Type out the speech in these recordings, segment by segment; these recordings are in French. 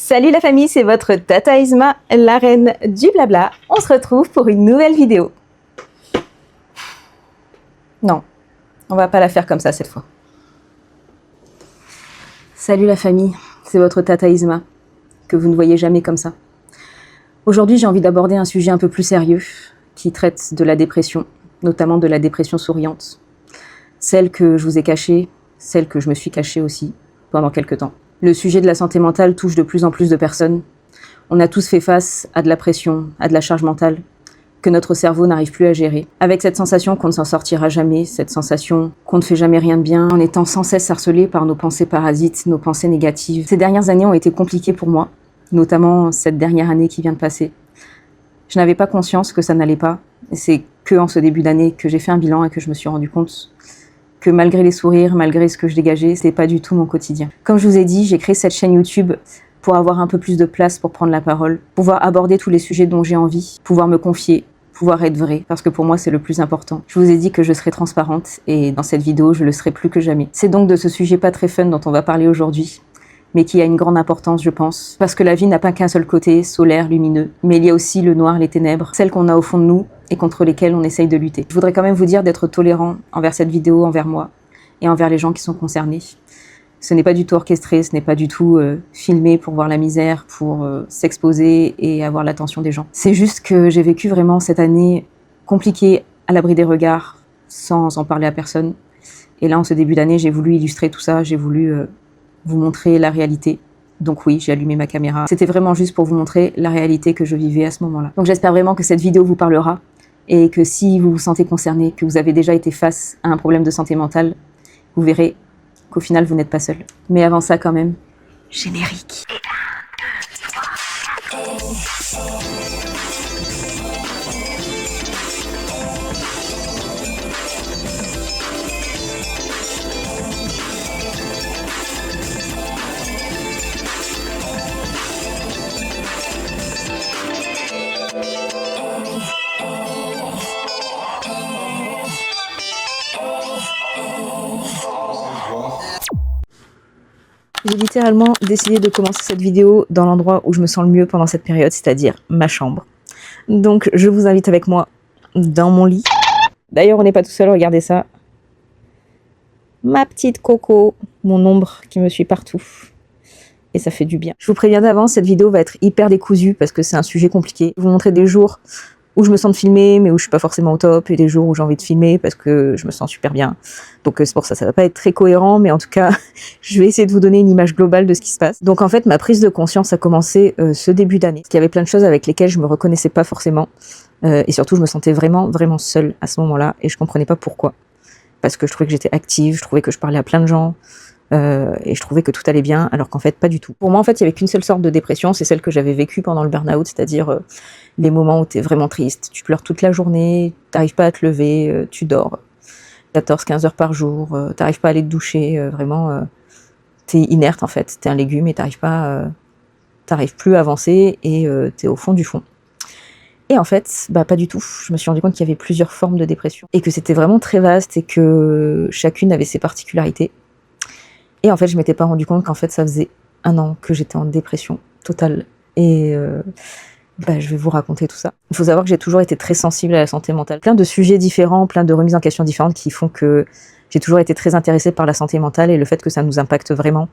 Salut la famille, c'est votre Tata Isma, la reine du blabla. On se retrouve pour une nouvelle vidéo. Non, on va pas la faire comme ça cette fois. Salut la famille, c'est votre Tata Isma, que vous ne voyez jamais comme ça. Aujourd'hui, j'ai envie d'aborder un sujet un peu plus sérieux, qui traite de la dépression, notamment de la dépression souriante. Celle que je vous ai cachée, celle que je me suis cachée aussi, pendant quelques temps. Le sujet de la santé mentale touche de plus en plus de personnes. On a tous fait face à de la pression, à de la charge mentale, que notre cerveau n'arrive plus à gérer. Avec cette sensation qu'on ne s'en sortira jamais, cette sensation qu'on ne fait jamais rien de bien, en étant sans cesse harcelé par nos pensées parasites, nos pensées négatives. Ces dernières années ont été compliquées pour moi, notamment cette dernière année qui vient de passer. Je n'avais pas conscience que ça n'allait pas. C'est que en ce début d'année que j'ai fait un bilan et que je me suis rendu compte que malgré les sourires, malgré ce que je dégageais, c'est pas du tout mon quotidien. Comme je vous ai dit, j'ai créé cette chaîne YouTube pour avoir un peu plus de place pour prendre la parole, pouvoir aborder tous les sujets dont j'ai envie, pouvoir me confier, pouvoir être vraie, parce que pour moi c'est le plus important. Je vous ai dit que je serais transparente et dans cette vidéo je le serai plus que jamais. C'est donc de ce sujet pas très fun dont on va parler aujourd'hui, mais qui a une grande importance je pense, parce que la vie n'a pas qu'un seul côté, solaire, lumineux, mais il y a aussi le noir, les ténèbres, celles qu'on a au fond de nous et contre lesquelles on essaye de lutter. Je voudrais quand même vous dire d'être tolérant envers cette vidéo, envers moi et envers les gens qui sont concernés. Ce n'est pas du tout orchestré, ce n'est pas du tout filmé pour voir la misère, pour s'exposer et avoir l'attention des gens. C'est juste que j'ai vécu vraiment cette année compliquée à l'abri des regards, sans en parler à personne. Et là, en ce début d'année, j'ai voulu illustrer tout ça, j'ai voulu vous montrer la réalité. Donc oui, j'ai allumé ma caméra. C'était vraiment juste pour vous montrer la réalité que je vivais à ce moment-là. Donc j'espère vraiment que cette vidéo vous parlera et que si vous vous sentez concerné, que vous avez déjà été face à un problème de santé mentale, vous verrez qu'au final, vous n'êtes pas seul. Mais avant ça, quand même, générique. J'ai littéralement décidé de commencer cette vidéo dans l'endroit où je me sens le mieux pendant cette période, c'est-à-dire ma chambre. Donc je vous invite avec moi dans mon lit. D'ailleurs on n'est pas tout seul, regardez ça. Ma petite Coco, mon ombre qui me suit partout. Et ça fait du bien. Je vous préviens d'avance, cette vidéo va être hyper décousue parce que c'est un sujet compliqué. Je vais vous montrer des jours où je me sens de filmer, mais où je suis pas forcément au top, et des jours où j'ai envie de filmer parce que je me sens super bien. Donc c'est pour ça, ça va pas être très cohérent, mais en tout cas, je vais essayer de vous donner une image globale de ce qui se passe. Donc en fait, ma prise de conscience a commencé ce début d'année. Parce qu'il y avait plein de choses avec lesquelles je me reconnaissais pas forcément, et surtout je me sentais vraiment seule à ce moment-là, et je comprenais pas pourquoi. Parce que je trouvais que j'étais active, je trouvais que je parlais à plein de gens, et je trouvais que tout allait bien, alors qu'en fait pas du tout. Pour moi en fait il y avait qu'une seule sorte de dépression, c'est celle que j'avais vécue pendant le burn-out, c'est-à-dire les moments où t'es vraiment triste, tu pleures toute la journée, t'arrives pas à te lever, tu dors 14-15 heures par jour, t'arrives pas à aller te doucher, vraiment t'es inerte en fait, t'es un légume et t'arrives plus à avancer et t'es au fond du fond. Et en fait, bah pas du tout. Je me suis rendu compte qu'il y avait plusieurs formes de dépression et que c'était vraiment très vaste et que chacune avait ses particularités. Et en fait, je m'étais pas rendu compte qu'en fait, ça faisait 1 an que j'étais en dépression totale. Et je vais vous raconter tout ça. Il faut savoir que j'ai toujours été très sensible à la santé mentale. Plein de sujets différents, plein de remises en question différentes qui font que j'ai toujours été très intéressée par la santé mentale et le fait que ça nous impacte vraiment.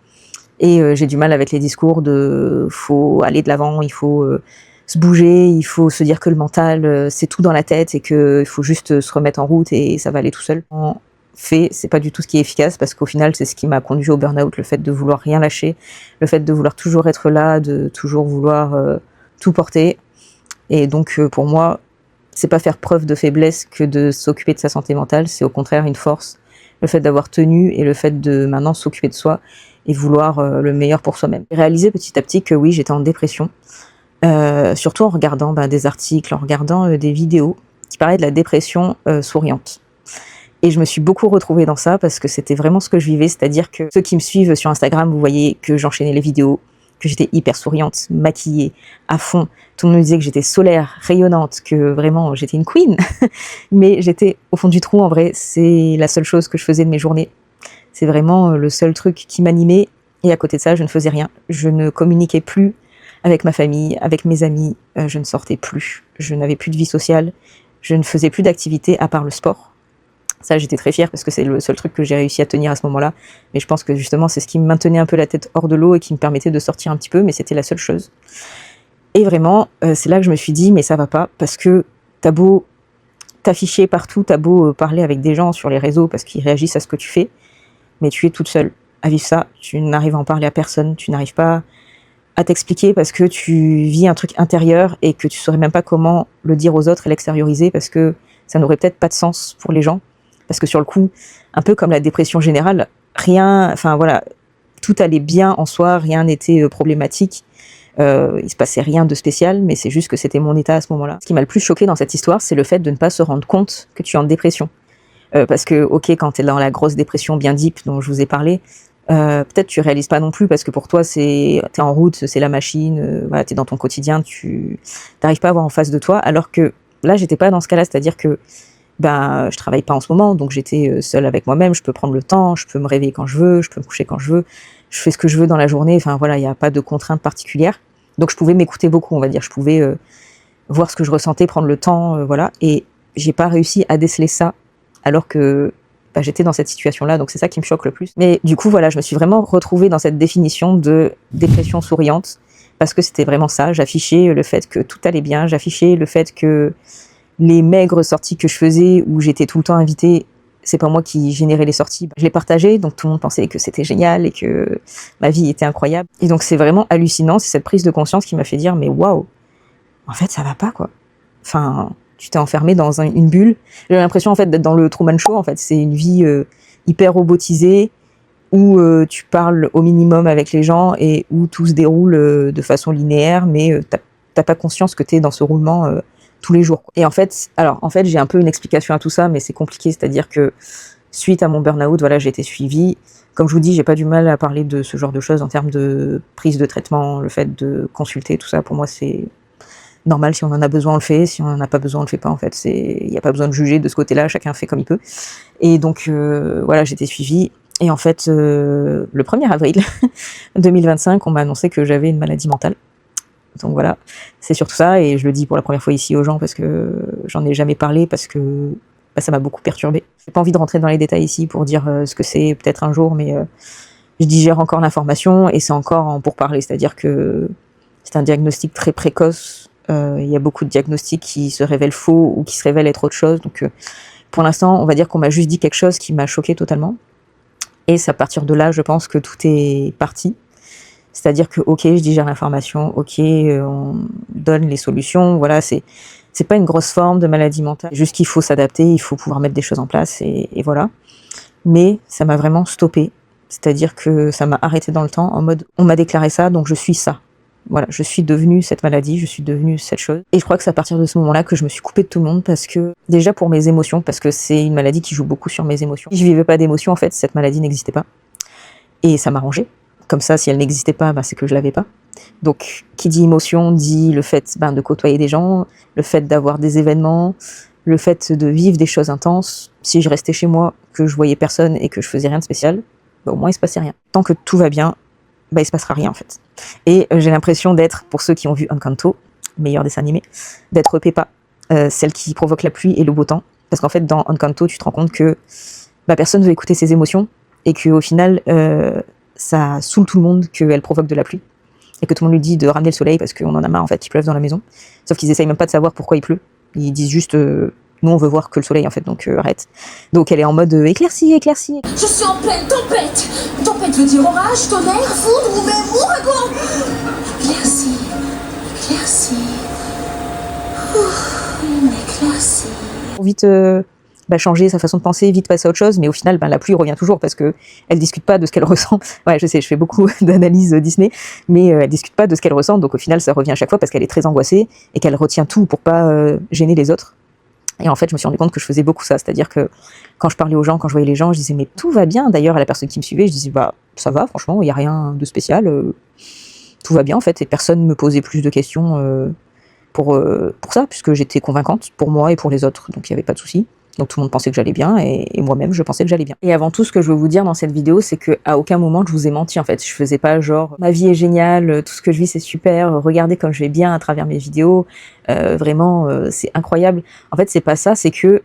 Et j'ai du mal avec les discours de faut aller de l'avant, il faut se bouger, il faut se dire que le mental, c'est tout dans la tête et qu'il faut juste se remettre en route et ça va aller tout seul. En fait, c'est pas du tout ce qui est efficace parce qu'au final, c'est ce qui m'a conduit au burn-out, le fait de vouloir rien lâcher, le fait de vouloir toujours être là, de toujours vouloir tout porter. Et donc, pour moi, c'est pas faire preuve de faiblesse que de s'occuper de sa santé mentale, c'est au contraire une force. Le fait d'avoir tenu et le fait de maintenant s'occuper de soi et vouloir le meilleur pour soi-même. J'ai réalisé petit à petit que oui, j'étais en dépression. Surtout en regardant des articles, en regardant des vidéos qui parlaient de la dépression souriante. Et je me suis beaucoup retrouvée dans ça parce que c'était vraiment ce que je vivais, c'est-à-dire que ceux qui me suivent sur Instagram, vous voyez que j'enchaînais les vidéos, que j'étais hyper souriante, maquillée, à fond. Tout le monde me disait que j'étais solaire, rayonnante, que vraiment j'étais une queen. Mais j'étais au fond du trou, en vrai, c'est la seule chose que je faisais de mes journées. C'est vraiment le seul truc qui m'animait Et à côté de ça, je ne faisais rien. Je ne communiquais plus avec ma famille, avec mes amis. Je ne sortais plus. Je n'avais plus de vie sociale. Je ne faisais plus d'activité à part le sport. Ça, j'étais très fière parce que c'est le seul truc que j'ai réussi à tenir à ce moment-là. Mais je pense que justement, c'est ce qui me maintenait un peu la tête hors de l'eau et qui me permettait de sortir un petit peu, mais c'était la seule chose. Et vraiment, c'est là que je me suis dit, mais ça va pas, parce que t'as beau t'afficher partout, t'as beau parler avec des gens sur les réseaux parce qu'ils réagissent à ce que tu fais, mais tu es toute seule à vivre ça. Tu n'arrives à en parler à personne, tu n'arrives pas à t'expliquer parce que tu vis un truc intérieur et que tu saurais même pas comment le dire aux autres et l'extérioriser parce que ça n'aurait peut-être pas de sens pour les gens. Parce que sur le coup, un peu comme la dépression générale, rien, enfin voilà, tout allait bien en soi, rien n'était problématique. Il se passait rien de spécial, mais c'est juste que c'était mon état à ce moment-là. Ce qui m'a le plus choqué dans cette histoire, c'est le fait de ne pas se rendre compte que tu es en dépression. Parce que, ok, quand tu es dans la grosse dépression bien deep dont je vous ai parlé, peut-être tu réalises pas non plus parce que pour toi, t'es en route, c'est la machine, voilà, t'es dans ton quotidien, tu n'arrives pas à voir en face de toi, alors que là, j'étais pas dans ce cas-là, c'est-à-dire que je travaille pas en ce moment, donc j'étais seule avec moi-même, je peux prendre le temps, je peux me réveiller quand je veux, je peux me coucher quand je veux, je fais ce que je veux dans la journée, enfin voilà, il n'y a pas de contraintes particulières. Donc je pouvais m'écouter beaucoup, on va dire, je pouvais voir ce que je ressentais, prendre le temps, voilà, et j'ai pas réussi à déceler ça alors que j'étais dans cette situation-là, donc c'est ça qui me choque le plus. Mais du coup, voilà, je me suis vraiment retrouvée dans cette définition de dépression souriante, parce que c'était vraiment ça, j'affichais le fait que tout allait bien, j'affichais le fait que les maigres sorties que je faisais, où j'étais tout le temps invitée, c'est pas moi qui générais les sorties. Je les partageais, donc tout le monde pensait que c'était génial et que ma vie était incroyable. Et donc c'est vraiment hallucinant, c'est cette prise de conscience qui m'a fait dire, mais waouh, en fait ça va pas quoi. Enfin, tu t'es enfermé dans une bulle. J'ai l'impression en fait d'être dans le Truman Show, en fait. C'est une vie hyper robotisée, où tu parles au minimum avec les gens et où tout se déroule de façon linéaire, mais t'as pas conscience que t'es dans ce roulement tous les jours. Et en fait, j'ai un peu une explication à tout ça, mais c'est compliqué, c'est-à-dire que suite à mon burn-out, voilà, j'ai été suivie. Comme je vous dis, j'ai pas du mal à parler de ce genre de choses en termes de prise de traitement, le fait de consulter, tout ça, pour moi, c'est normal. Si on en a besoin, on le fait. Si on en a pas besoin, on le fait pas, en fait. Il n'y a pas besoin de juger de ce côté-là, chacun fait comme il peut. Et donc, voilà, j'ai été suivie. Et en fait, le 1er avril 2025, on m'a annoncé que j'avais une maladie mentale. Donc voilà, c'est surtout ça, et je le dis pour la première fois ici aux gens parce que j'en ai jamais parlé, parce que ça m'a beaucoup perturbée. J'ai pas envie de rentrer dans les détails ici pour dire ce que c'est, peut-être un jour, mais je digère encore l'information et c'est encore en pourparlers, c'est-à-dire que c'est un diagnostic très précoce. Il y a beaucoup de diagnostics qui se révèlent faux ou qui se révèlent être autre chose. Donc pour l'instant, on va dire qu'on m'a juste dit quelque chose qui m'a choquée totalement. Et c'est à partir de là, je pense que tout est parti. C'est-à-dire que, ok, je digère l'information, ok, on donne les solutions, voilà, c'est pas une grosse forme de maladie mentale, juste qu'il faut s'adapter, il faut pouvoir mettre des choses en place, et voilà. Mais ça m'a vraiment stoppée, c'est-à-dire que ça m'a arrêté dans le temps, en mode, on m'a déclaré ça, donc je suis ça. Voilà, je suis devenue cette maladie, je suis devenue cette chose. Et je crois que c'est à partir de ce moment-là que je me suis coupée de tout le monde, parce que, déjà pour mes émotions, parce que c'est une maladie qui joue beaucoup sur mes émotions. Si je vivais pas d'émotions, en fait, cette maladie n'existait pas. Et ça m'arrangeait. Comme ça, si elle n'existait pas, c'est que je l'avais pas. Donc, qui dit émotion, dit le fait de côtoyer des gens, le fait d'avoir des événements, le fait de vivre des choses intenses. Si je restais chez moi, que je voyais personne et que je faisais rien de spécial, au moins il se passait rien. Tant que tout va bien, il se passera rien en fait. Et j'ai l'impression d'être, pour ceux qui ont vu Encanto, meilleur dessin animé, d'être Peppa, celle qui provoque la pluie et le beau temps. Parce qu'en fait, dans Encanto, tu te rends compte que personne ne veut écouter ses émotions et qu'au final, ça saoule tout le monde qu'elle provoque de la pluie. Et que tout le monde lui dit de ramener le soleil parce qu'on en a marre, en fait, il pleuve dans la maison. Sauf qu'ils essayent même pas de savoir pourquoi il pleut. Ils disent juste, nous on veut voir que le soleil, en fait, donc arrête. Donc elle est en mode éclaircie, éclaircie. Je suis en pleine tempête. Tempête veut dire orage, tonnerre, foudre ou même ouragan. Éclaircie, éclaircie. Une éclaircie. Vite changer sa façon de penser, vite passer à autre chose, mais au final, la pluie revient toujours parce que elle discute pas de ce qu'elle ressent. Ouais, je sais, je fais beaucoup d'analyses Disney, mais elle discute pas de ce qu'elle ressent, donc au final, ça revient à chaque fois parce qu'elle est très angoissée et qu'elle retient tout pour pas gêner les autres. Et en fait, je me suis rendu compte que je faisais beaucoup ça, c'est-à-dire que quand je parlais aux gens, quand je voyais les gens, je disais mais tout va bien. D'ailleurs, à la personne qui me suivait, je disais ça va, franchement, il y a rien de spécial, tout va bien en fait, et personne me posait plus de questions pour ça, puisque j'étais convaincante pour moi et pour les autres, donc il n'y avait pas de souci. Donc tout le monde pensait que j'allais bien, et moi-même je pensais que j'allais bien. Et avant tout, ce que je veux vous dire dans cette vidéo, c'est qu'à aucun moment je vous ai menti en fait. Je faisais pas genre ma vie est géniale, tout ce que je vis c'est super, regardez comme je vais bien à travers mes vidéos, vraiment c'est incroyable. En fait c'est pas ça, c'est que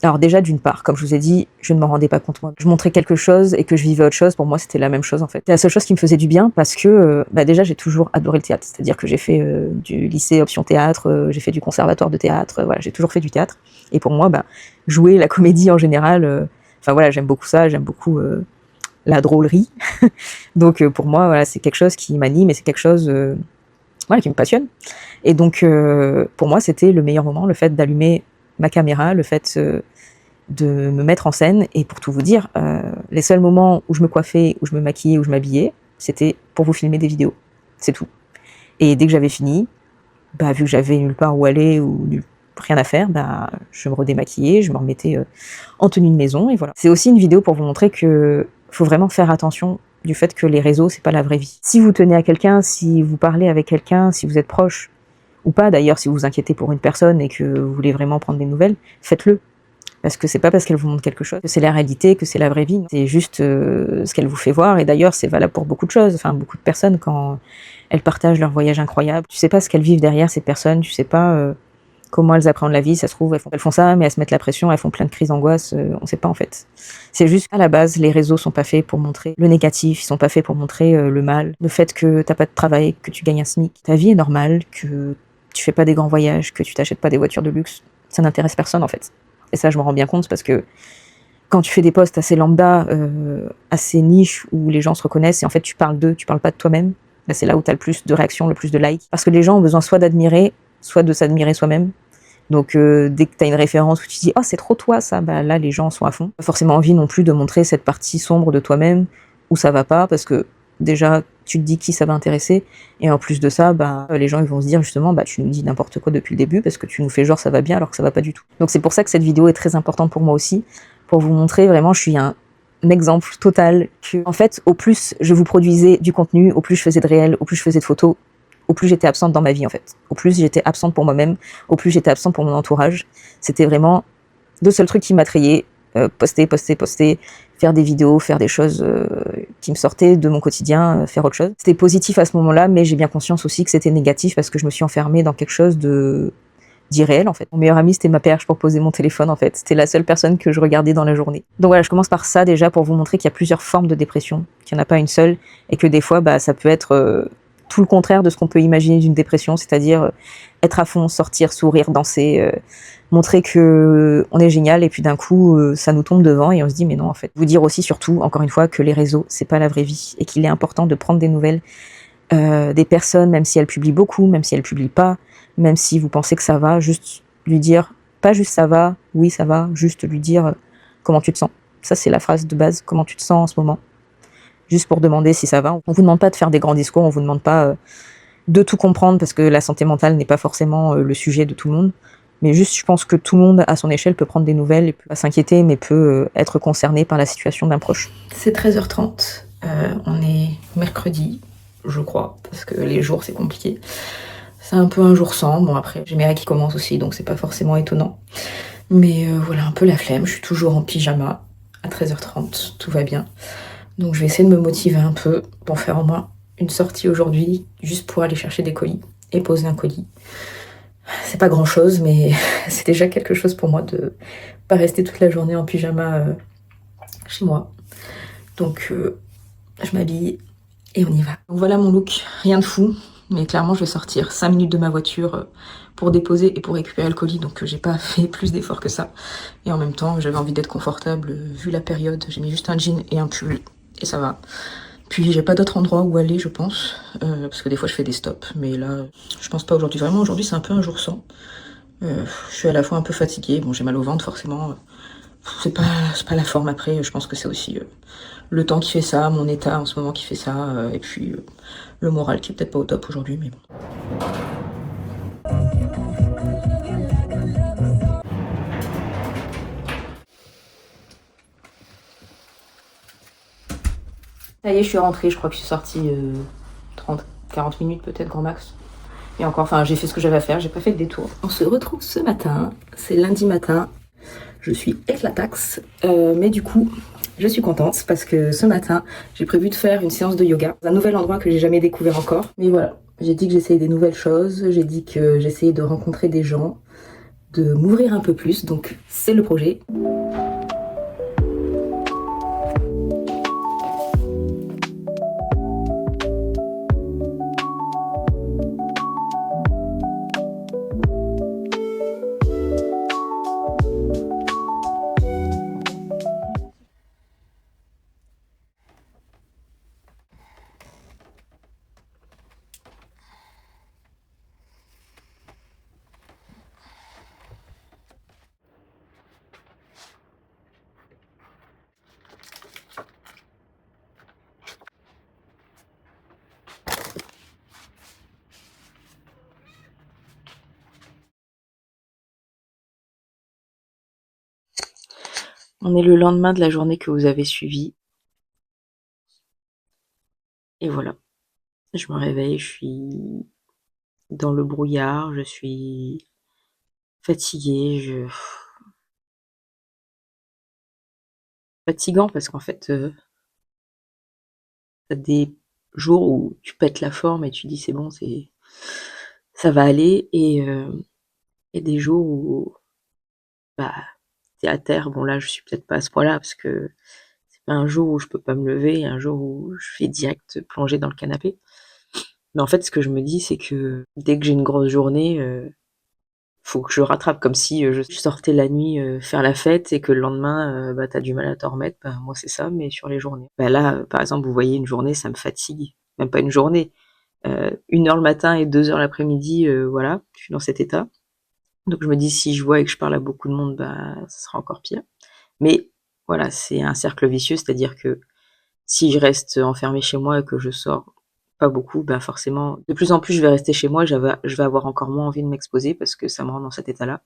alors déjà d'une part, comme je vous ai dit, je ne m'en rendais pas compte moi. Je montrais quelque chose et que je vivais autre chose, pour moi c'était la même chose en fait. C'est la seule chose qui me faisait du bien parce que déjà j'ai toujours adoré le théâtre, c'est-à-dire que j'ai fait du lycée option théâtre, j'ai fait du conservatoire de théâtre, voilà, j'ai toujours fait du théâtre. Et pour moi, jouer la comédie en général, voilà, j'aime beaucoup ça, j'aime beaucoup la drôlerie. Donc pour moi, voilà, c'est quelque chose qui m'anime et c'est quelque chose voilà, qui me passionne. Et donc pour moi, c'était le meilleur moment, le fait d'allumer ma caméra, le fait de me mettre en scène. Et pour tout vous dire, les seuls moments où je me coiffais, où je me maquillais, où je m'habillais, c'était pour vous filmer des vidéos. C'est tout. Et dès que j'avais fini, vu que j'avais nulle part où aller ou rien à faire, je me redémaquillais, je me remettais en tenue de maison, et voilà. C'est aussi une vidéo pour vous montrer que faut vraiment faire attention du fait que les réseaux, c'est pas la vraie vie. Si vous tenez à quelqu'un, si vous parlez avec quelqu'un, si vous êtes proche, ou pas d'ailleurs, si vous vous inquiétez pour une personne et que vous voulez vraiment prendre des nouvelles, faites-le. Parce que c'est pas parce qu'elle vous montre quelque chose que c'est la réalité, que c'est la vraie vie. C'est juste ce qu'elle vous fait voir, et d'ailleurs c'est valable pour beaucoup de choses. Enfin, beaucoup de personnes, quand elles partagent leur voyage incroyable, tu sais pas ce qu'elles vivent derrière ces personnes, tu sais pas comment elles appréhendent la vie, ça se trouve, elles font ça, mais elles se mettent la pression, elles font plein de crises d'angoisse, on sait pas en fait. C'est juste qu'à la base, les réseaux sont pas faits pour montrer le négatif, ils sont pas faits pour montrer le mal, le fait que t'as pas de travail, que tu gagnes un SMIC. Ta vie est normale, que tu fais pas des grands voyages, que tu t'achètes pas des voitures de luxe, ça n'intéresse personne en fait. Et ça, je me rends bien compte, parce que quand tu fais des posts assez lambda, assez niche, où les gens se reconnaissent, et en fait tu parles d'eux, tu parles pas de toi-même, c'est là où t'as le plus de réactions, le plus de likes. Parce que les gens ont besoin soit d'admirer, soit de s'admirer soi-même. Donc dès que tu as une référence où tu dis « Oh, c'est trop toi ça », là les gens sont à fond. Pas forcément envie non plus de montrer cette partie sombre de toi-même où ça va pas, parce que déjà tu te dis qui ça va intéresser, et en plus de ça, les gens ils vont se dire justement tu nous dis n'importe quoi depuis le début parce que tu nous fais genre ça va bien alors que ça va pas du tout. Donc c'est pour ça que cette vidéo est très importante pour moi aussi, pour vous montrer vraiment, je suis un exemple total que en fait au plus je vous produisais du contenu, au plus je faisais de réels, au plus je faisais de photos, au plus j'étais absente dans ma vie en fait. Au plus j'étais absente pour moi-même, au plus j'étais absente pour mon entourage. C'était vraiment le seul truc qui m'attrayait, poster, faire des vidéos, faire des choses qui me sortaient de mon quotidien, faire autre chose. C'était positif à ce moment-là, mais j'ai bien conscience aussi que c'était négatif parce que je me suis enfermée dans quelque chose d'irréel en fait. Mon meilleur ami, c'était ma perche pour poser mon téléphone en fait. C'était la seule personne que je regardais dans la journée. Donc voilà, je commence par ça déjà pour vous montrer qu'il y a plusieurs formes de dépression, qu'il n'y en a pas une seule, et que des fois ça peut être tout le contraire de ce qu'on peut imaginer d'une dépression, c'est-à-dire être à fond, sortir, sourire, danser, montrer que on est génial, et puis d'un coup ça nous tombe devant et on se dit mais non en fait. Vous dire aussi surtout, encore une fois, que les réseaux c'est pas la vraie vie, et qu'il est important de prendre des nouvelles des personnes, même si elles publient beaucoup, même si elles publient pas, même si vous pensez que ça va, juste lui dire, pas juste ça va, oui ça va, juste lui dire comment tu te sens. Ça c'est la phrase de base, comment tu te sens en ce moment. Juste pour demander si ça va. On vous demande pas de faire des grands discours, on vous demande pas de tout comprendre, parce que la santé mentale n'est pas forcément le sujet de tout le monde. Mais juste, je pense que tout le monde, à son échelle, peut prendre des nouvelles, et peut pas s'inquiéter, mais peut être concerné par la situation d'un proche. C'est 13h30, on est mercredi, je crois, parce que les jours c'est compliqué. C'est un peu un jour sans, bon après, j'ai mes règles qui commencent aussi, donc c'est pas forcément étonnant. Mais voilà, un peu la flemme, je suis toujours en pyjama, à 13h30, tout va bien. Donc je vais essayer de me motiver un peu pour faire au moins une sortie aujourd'hui, juste pour aller chercher des colis et poser un colis. C'est pas grand chose, mais c'est déjà quelque chose pour moi de pas rester toute la journée en pyjama chez moi. Donc je m'habille et on y va. Donc voilà mon look, rien de fou, mais clairement je vais sortir 5 minutes de ma voiture pour déposer et pour récupérer le colis, donc j'ai pas fait plus d'efforts que ça. Et en même temps j'avais envie d'être confortable vu la période, j'ai mis juste un jean et un pull. Et ça va. Puis j'ai pas d'autre endroit où aller, je pense, parce que des fois je fais des stops, mais là je pense pas aujourd'hui. Vraiment aujourd'hui c'est un peu un jour sans. Je suis à la fois un peu fatiguée, bon j'ai mal au ventre forcément, c'est pas la forme après, je pense que c'est aussi le temps qui fait ça, mon état en ce moment qui fait ça, et puis le moral qui est peut-être pas au top aujourd'hui, mais bon. Ça y est, je suis rentrée, je crois que je suis sortie 30-40 minutes peut-être grand max. Et encore, enfin, j'ai fait ce que j'avais à faire, j'ai pas fait de détour. On se retrouve ce matin, c'est lundi matin. Je suis éclataxe, mais du coup, je suis contente parce que ce matin, j'ai prévu de faire une séance de yoga. Un nouvel endroit que j'ai jamais découvert encore. Mais voilà, j'ai dit que j'essayais des nouvelles choses, j'ai dit que j'essayais de rencontrer des gens, de m'ouvrir un peu plus, donc c'est le projet. On est le lendemain de la journée que vous avez suivie. Et voilà, je me réveille, je suis dans le brouillard, je suis fatiguée, fatigant parce qu'en fait, t'as des jours où tu pètes la forme et tu dis c'est bon, ça va aller, et des jours où bah t'es à terre. Bon là, je suis peut-être pas à ce point-là parce que c'est pas un jour où je peux pas me lever, un jour où je fais direct plonger dans le canapé. Mais en fait, ce que je me dis, c'est que dès que j'ai une grosse journée, faut que je rattrape, comme si je sortais la nuit faire la fête et que le lendemain, bah, t'as du mal à t'en remettre. Bah, moi, c'est ça, mais sur les journées. Bah là, par exemple, vous voyez, une journée, ça me fatigue. Même pas une journée. 1 heure le matin et 2 heures l'après-midi, voilà, je suis dans cet état. Donc je me dis, si je vois et que je parle à beaucoup de monde, bah, ça sera encore pire. Mais voilà, c'est un cercle vicieux, c'est-à-dire que si je reste enfermée chez moi et que je sors pas beaucoup, bah forcément, de plus en plus, je vais rester chez moi, je vais avoir encore moins envie de m'exposer parce que ça me rend dans cet état-là.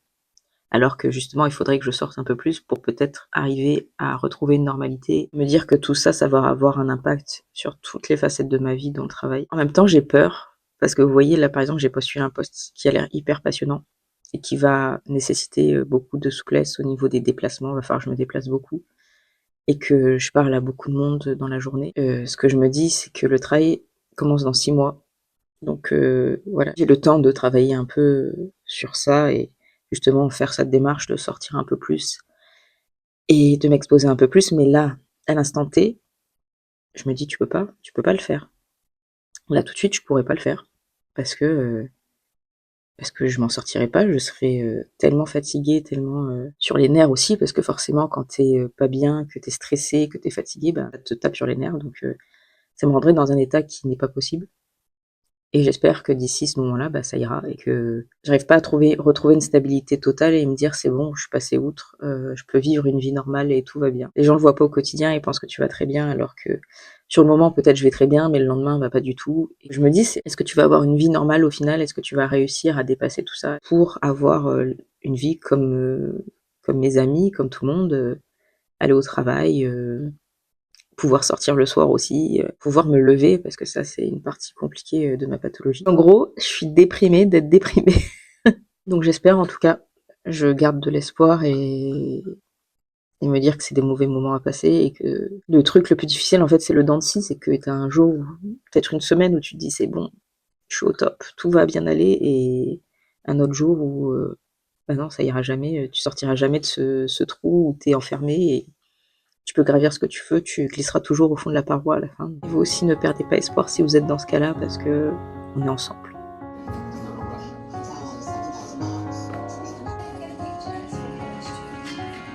Alors que justement, il faudrait que je sorte un peu plus pour peut-être arriver à retrouver une normalité, me dire que tout ça, ça va avoir un impact sur toutes les facettes de ma vie, dont le travail. En même temps, j'ai peur parce que vous voyez, là, par exemple, j'ai postulé un poste qui a l'air hyper passionnant et qui va nécessiter beaucoup de souplesse au niveau des déplacements. Il va falloir que je me déplace beaucoup et que je parle à beaucoup de monde dans la journée. Ce que je me dis, c'est que le travail commence dans 6 mois. Donc voilà, j'ai le temps de travailler un peu sur ça et justement faire cette démarche de sortir un peu plus et de m'exposer un peu plus. Mais là, à l'instant T, je me dis: tu peux pas le faire. Là, tout de suite, je pourrais pas le faire parce que je m'en sortirais pas, je serais, tellement fatiguée, tellement, sur les nerfs aussi parce que forcément quand t'es pas bien, que t'es stressé, que t'es fatigué, bah, ça te tape sur les nerfs, donc ça me rendrait dans un état qui n'est pas possible. Et j'espère que d'ici ce moment-là, bah, ça ira et que j'arrive pas à retrouver une stabilité totale et me dire: «C'est bon, je suis passée outre, je peux vivre une vie normale et tout va bien». Les gens le voient pas au quotidien, ils pensent que tu vas très bien alors que sur le moment, peut-être je vais très bien, mais le lendemain, bah, pas du tout. Et je me dis: «Est-ce que tu vas avoir une vie normale au final? Est-ce que tu vas réussir à dépasser tout ça pour avoir, une vie comme mes amis, comme tout le monde, aller au travail, pouvoir sortir le soir aussi, pouvoir me lever parce que ça, c'est une partie compliquée, de ma pathologie. En gros, je suis déprimée d'être déprimée. Donc j'espère en tout cas, je garde de l'espoir et me dire que c'est des mauvais moments à passer et que le truc le plus difficile, en fait, c'est le dents de scie, c'est que tu as un jour, peut-être une semaine où tu te dis: «C'est bon, je suis au top, tout va bien aller» et un autre jour où, bah non, ça ira jamais, tu sortiras jamais de ce trou où tu es enfermée et tu peux gravir ce que tu veux, tu glisseras toujours au fond de la paroi à la fin. Vous aussi, ne perdez pas espoir si vous êtes dans ce cas-là parce que on est ensemble.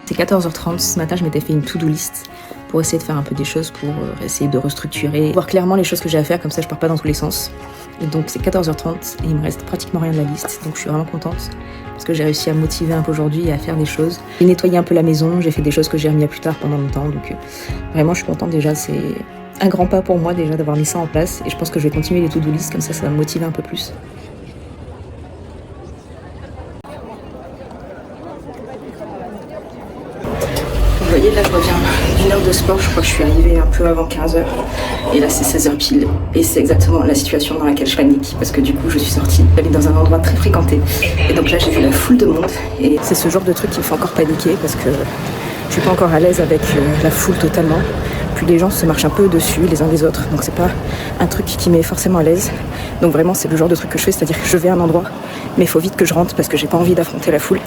C'est 14h30, ce matin je m'étais fait une to-do list pour essayer de faire un peu des choses, pour essayer de restructurer, voir clairement les choses que j'ai à faire, comme ça je pars pas dans tous les sens. Et donc c'est 14h30 et il me reste pratiquement rien de la liste, donc je suis vraiment contente parce que j'ai réussi à me motiver un peu aujourd'hui et à faire des choses. J'ai nettoyé un peu la maison, j'ai fait des choses que j'ai remis à plus tard pendant longtemps, donc vraiment je suis contente déjà, c'est un grand pas pour moi déjà d'avoir mis ça en place et je pense que je vais continuer les to-do list, comme ça va me motiver un peu plus. Vous voyez, là je reviens 1 heure de sport, je crois que je suis arrivée un peu avant 15h. Et là c'est 16h pile. Et c'est exactement la situation dans laquelle je panique. Parce que du coup je suis sortie, j'habite dans un endroit très fréquenté. Et donc là j'ai vu la foule de monde. Et c'est ce genre de truc qui me fait encore paniquer parce que je suis pas encore à l'aise avec la foule totalement. Puis les gens se marchent un peu dessus les uns des autres. Donc c'est pas un truc qui met forcément à l'aise. Donc vraiment c'est le genre de truc que je fais, c'est-à-dire que je vais à un endroit, mais il faut vite que je rentre parce que j'ai pas envie d'affronter la foule.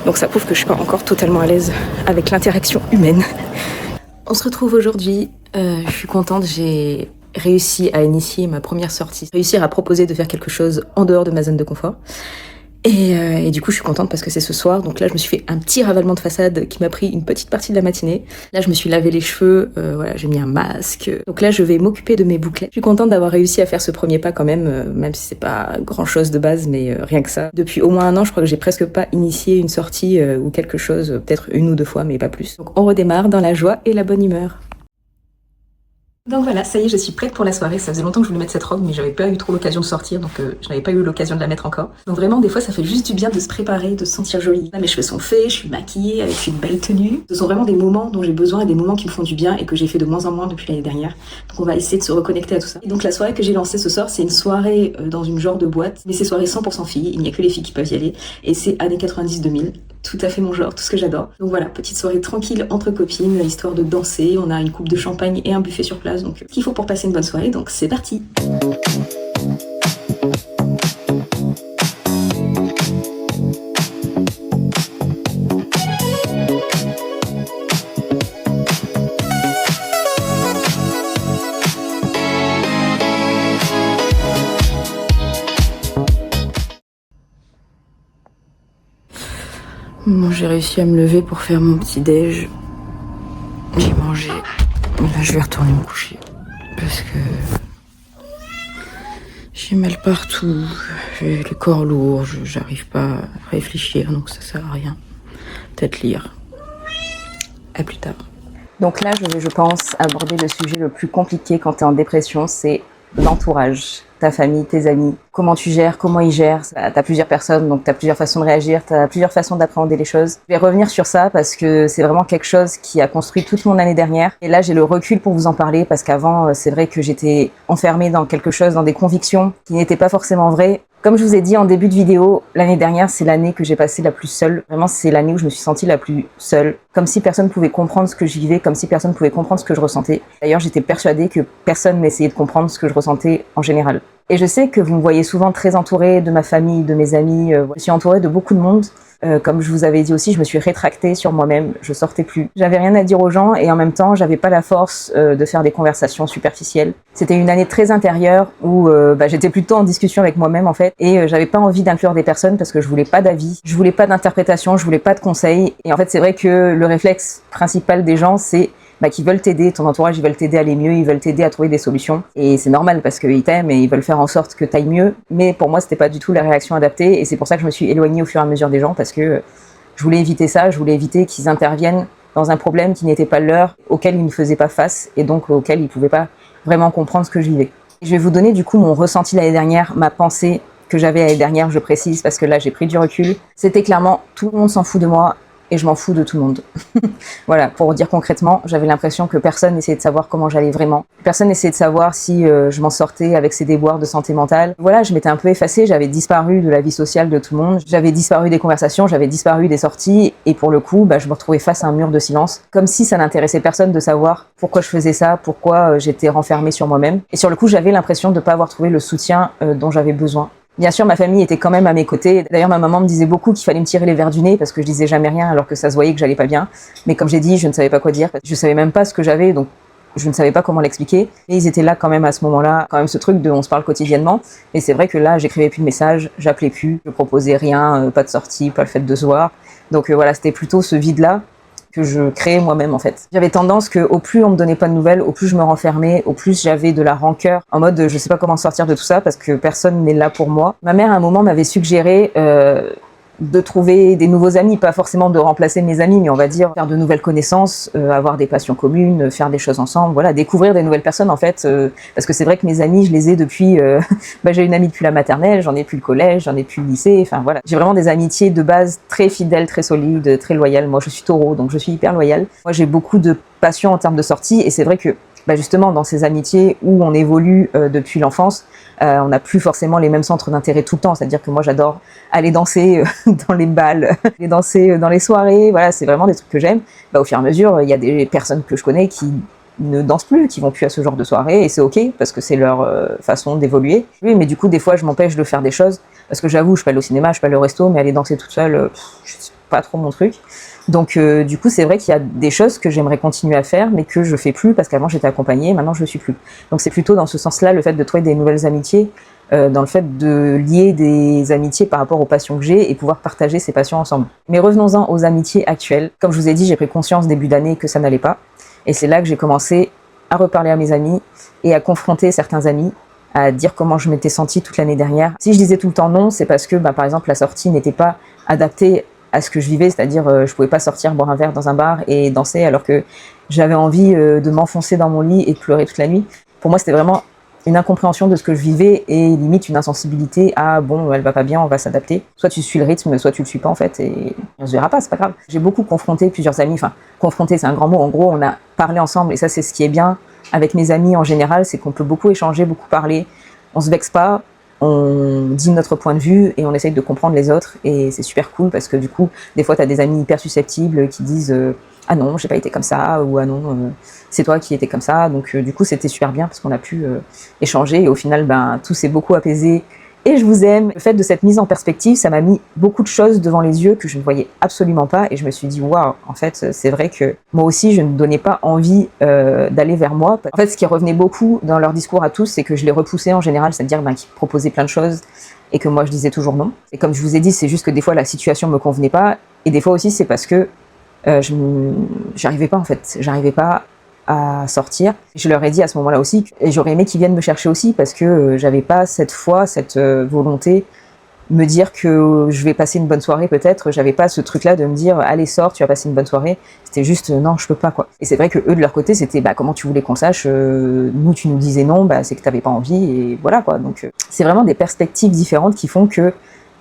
Donc ça prouve que je suis pas encore totalement à l'aise avec l'interaction humaine. On se retrouve aujourd'hui, je suis contente, j'ai réussi à initier ma première sortie, réussir à proposer de faire quelque chose en dehors de ma zone de confort. Et du coup, je suis contente parce que c'est ce soir. Donc là, je me suis fait un petit ravalement de façade qui m'a pris une petite partie de la matinée. Là, je me suis lavé les cheveux, voilà, j'ai mis un masque. Donc là, je vais m'occuper de mes bouclettes. Je suis contente d'avoir réussi à faire ce premier pas quand même si c'est pas grand-chose de base, mais rien que ça. Depuis au moins 1 an, je crois que j'ai presque pas initié une sortie ou quelque chose, peut-être 1 ou 2 fois, mais pas plus. Donc on redémarre dans la joie et la bonne humeur. Donc voilà, ça y est, je suis prête pour la soirée. Ça faisait longtemps que je voulais mettre cette robe, mais j'avais pas eu trop l'occasion de sortir, donc je n'avais pas eu l'occasion de la mettre encore. Donc vraiment, des fois, ça fait juste du bien de se préparer, de se sentir jolie. Là, mes cheveux sont faits, je suis maquillée avec une belle tenue. Ce sont vraiment des moments dont j'ai besoin et des moments qui me font du bien et que j'ai fait de moins en moins depuis l'année dernière. Donc on va essayer de se reconnecter à tout ça. Et donc la soirée que j'ai lancée ce soir, c'est une soirée dans une genre de boîte, mais c'est soirée 100% filles. Il n'y a que les filles qui peuvent y aller, et c'est années 90-2000. Tout à fait mon genre, tout ce que j'adore. Donc voilà, petite soirée tranquille entre copines, histoire de danser. On a une coupe de champagne et un buffet sur place, donc ce qu'il faut pour passer une bonne soirée, donc c'est parti. Bon, j'ai réussi à me lever pour faire mon petit déj. J'ai mangé. Là, je vais retourner me coucher. Parce que j'ai mal partout. J'ai le corps lourd. J'arrive pas à réfléchir, donc ça sert à rien. Peut-être lire. À plus tard. Donc là, je vais, je pense, aborder le sujet le plus compliqué quand tu es en dépression, c'est l'entourage. Ta famille, tes amis, comment tu gères, comment ils gèrent. T'as plusieurs personnes, donc t'as plusieurs façons de réagir, t'as plusieurs façons d'appréhender les choses. Je vais revenir sur ça parce que c'est vraiment quelque chose qui a construit toute mon année dernière. Et là, j'ai le recul pour vous en parler parce qu'avant, c'est vrai que j'étais enfermée dans quelque chose, dans des convictions qui n'étaient pas forcément vraies. Comme je vous ai dit en début de vidéo, l'année dernière, c'est l'année que j'ai passée la plus seule. Vraiment, c'est l'année où je me suis sentie la plus seule. Comme si personne pouvait comprendre ce que je vivais, comme si personne pouvait comprendre ce que je ressentais. D'ailleurs, j'étais persuadée que personne n'essayait de comprendre ce que je ressentais en général. Et je sais que vous me voyez souvent très entourée de ma famille, de mes amis. Je suis entourée de beaucoup de monde. Comme je vous avais dit aussi, je me suis rétractée sur moi-même. Je sortais plus. J'avais rien à dire aux gens et en même temps, j'avais pas la force de faire des conversations superficielles. C'était une année très intérieure où j'étais plutôt en discussion avec moi-même en fait. Et j'avais pas envie d'inclure des personnes parce que je voulais pas d'avis, je voulais pas d'interprétation, je voulais pas de conseils. Et en fait, c'est vrai que le réflexe principal des gens, c'est qu'ils veulent t'aider, ton entourage, ils veulent t'aider à aller mieux, ils veulent t'aider à trouver des solutions. Et c'est normal parce qu'ils t'aiment et ils veulent faire en sorte que t'ailles mieux. Mais pour moi, c'était pas du tout la réaction adaptée et c'est pour ça que je me suis éloignée au fur et à mesure des gens parce que je voulais éviter ça, je voulais éviter qu'ils interviennent dans un problème qui n'était pas leur, auquel ils ne faisaient pas face et donc auquel ils pouvaient pas vraiment comprendre ce que je vivais. Je vais vous donner du coup mon ressenti l'année dernière, ma pensée que j'avais l'année dernière, je précise parce que là j'ai pris du recul. C'était clairement tout le monde s'en fout de moi. Et je m'en fous de tout le monde. Voilà, pour dire concrètement, j'avais l'impression que personne n'essayait de savoir comment j'allais vraiment. Personne n'essayait de savoir si je m'en sortais avec ces déboires de santé mentale. Voilà, je m'étais un peu effacée, j'avais disparu de la vie sociale de tout le monde. J'avais disparu des conversations, j'avais disparu des sorties. Et pour le coup, je me retrouvais face à un mur de silence. Comme si ça n'intéressait personne de savoir pourquoi je faisais ça, pourquoi j'étais renfermée sur moi-même. Et sur le coup, j'avais l'impression de ne pas avoir trouvé le soutien dont j'avais besoin. Bien sûr, ma famille était quand même à mes côtés. D'ailleurs, ma maman me disait beaucoup qu'il fallait me tirer les verres du nez parce que je disais jamais rien alors que ça se voyait que j'allais pas bien. Mais comme j'ai dit, je ne savais pas quoi dire. Je savais même pas ce que j'avais, donc je ne savais pas comment l'expliquer. Et ils étaient là quand même à ce moment-là, quand même ce truc de on se parle quotidiennement. Et c'est vrai que là, j'écrivais plus de messages, j'appelais plus, je proposais rien, pas de sortie, pas le fait de se voir. Donc voilà, c'était plutôt ce vide-là que je créais moi-même en fait. J'avais tendance que au plus on me donnait pas de nouvelles, au plus je me renfermais, au plus j'avais de la rancœur, en mode je sais pas comment sortir de tout ça parce que personne n'est là pour moi. Ma mère à un moment m'avait suggéré de trouver des nouveaux amis, pas forcément de remplacer mes amis, mais on va dire faire de nouvelles connaissances, avoir des passions communes, faire des choses ensemble, voilà, découvrir des nouvelles personnes en fait, parce que c'est vrai que mes amis, je les ai depuis, j'ai une amie depuis la maternelle, j'en ai depuis le collège, j'en ai depuis le lycée, enfin voilà, j'ai vraiment des amitiés de base très fidèles, très solides, très loyales. Moi je suis taureau, donc je suis hyper loyale. Moi j'ai beaucoup de passion en termes de sortie, et c'est vrai que justement dans ces amitiés où on évolue depuis l'enfance, on n'a plus forcément les mêmes centres d'intérêt tout le temps, c'est-à-dire que moi j'adore aller danser dans les balles, aller danser dans les soirées, voilà, c'est vraiment des trucs que j'aime. Au fur et à mesure, il y a des personnes que je connais qui ne dansent plus, qui vont plus à ce genre de soirée, et c'est ok, parce que c'est leur façon d'évoluer. Oui, mais du coup, des fois, je m'empêche de faire des choses, parce que j'avoue, je peux aller au cinéma, je peux aller au resto, mais aller danser toute seule, c'est pas trop mon truc. Donc du coup, c'est vrai qu'il y a des choses que j'aimerais continuer à faire, mais que je fais plus, parce qu'avant j'étais accompagnée, maintenant je le suis plus. Donc c'est plutôt dans ce sens-là, le fait de trouver des nouvelles amitiés, dans le fait de lier des amitiés par rapport aux passions que j'ai et pouvoir partager ces passions ensemble. Mais revenons-en aux amitiés actuelles. Comme je vous ai dit, j'ai pris conscience début d'année que ça n'allait pas, et c'est là que j'ai commencé à reparler à mes amis et à confronter certains amis, à dire comment je m'étais sentie toute l'année dernière. Si je disais tout le temps non, c'est parce que par exemple la sortie n'était pas adaptée à ce que je vivais, c'est-à-dire je pouvais pas sortir boire un verre dans un bar et danser alors que j'avais envie de m'enfoncer dans mon lit et de pleurer toute la nuit. Pour moi, c'était vraiment une incompréhension de ce que je vivais et limite une insensibilité à bon, elle va pas bien, on va s'adapter. Soit tu suis le rythme, soit tu le suis pas en fait et on se verra pas, c'est pas grave. J'ai beaucoup confronté plusieurs amis, enfin confronter c'est un grand mot, en gros on a parlé ensemble et ça c'est ce qui est bien avec mes amis en général, c'est qu'on peut beaucoup échanger, beaucoup parler, on se vexe pas, on dit notre point de vue et on essaye de comprendre les autres et c'est super cool parce que du coup des fois t'as des amis hyper susceptibles qui disent ah non j'ai pas été comme ça ou ah non c'est toi qui étais comme ça, donc du coup c'était super bien parce qu'on a pu échanger et au final tout s'est beaucoup apaisé et je vous aime. Le fait de cette mise en perspective, ça m'a mis beaucoup de choses devant les yeux que je ne voyais absolument pas et je me suis dit waouh, en fait c'est vrai que moi aussi je ne donnais pas envie d'aller vers moi. En fait ce qui revenait beaucoup dans leur discours à tous, c'est que je les repoussais en général, c'est-à-dire qu'ils proposaient plein de choses et que moi je disais toujours non. Et comme je vous ai dit, c'est juste que des fois la situation me convenait pas et des fois aussi c'est parce que j'arrivais pas en fait, j'arrivais pas à sortir. Je leur ai dit à ce moment-là aussi, et j'aurais aimé qu'ils viennent me chercher aussi parce que j'avais pas cette foi, cette volonté, me dire que je vais passer une bonne soirée peut-être, j'avais pas ce truc-là de me dire allez sors, tu vas passer une bonne soirée, c'était juste non je peux pas quoi. Et c'est vrai que eux de leur côté c'était comment tu voulais qu'on sache, nous tu nous disais non, c'est que t'avais pas envie et voilà quoi. Donc c'est vraiment des perspectives différentes qui font que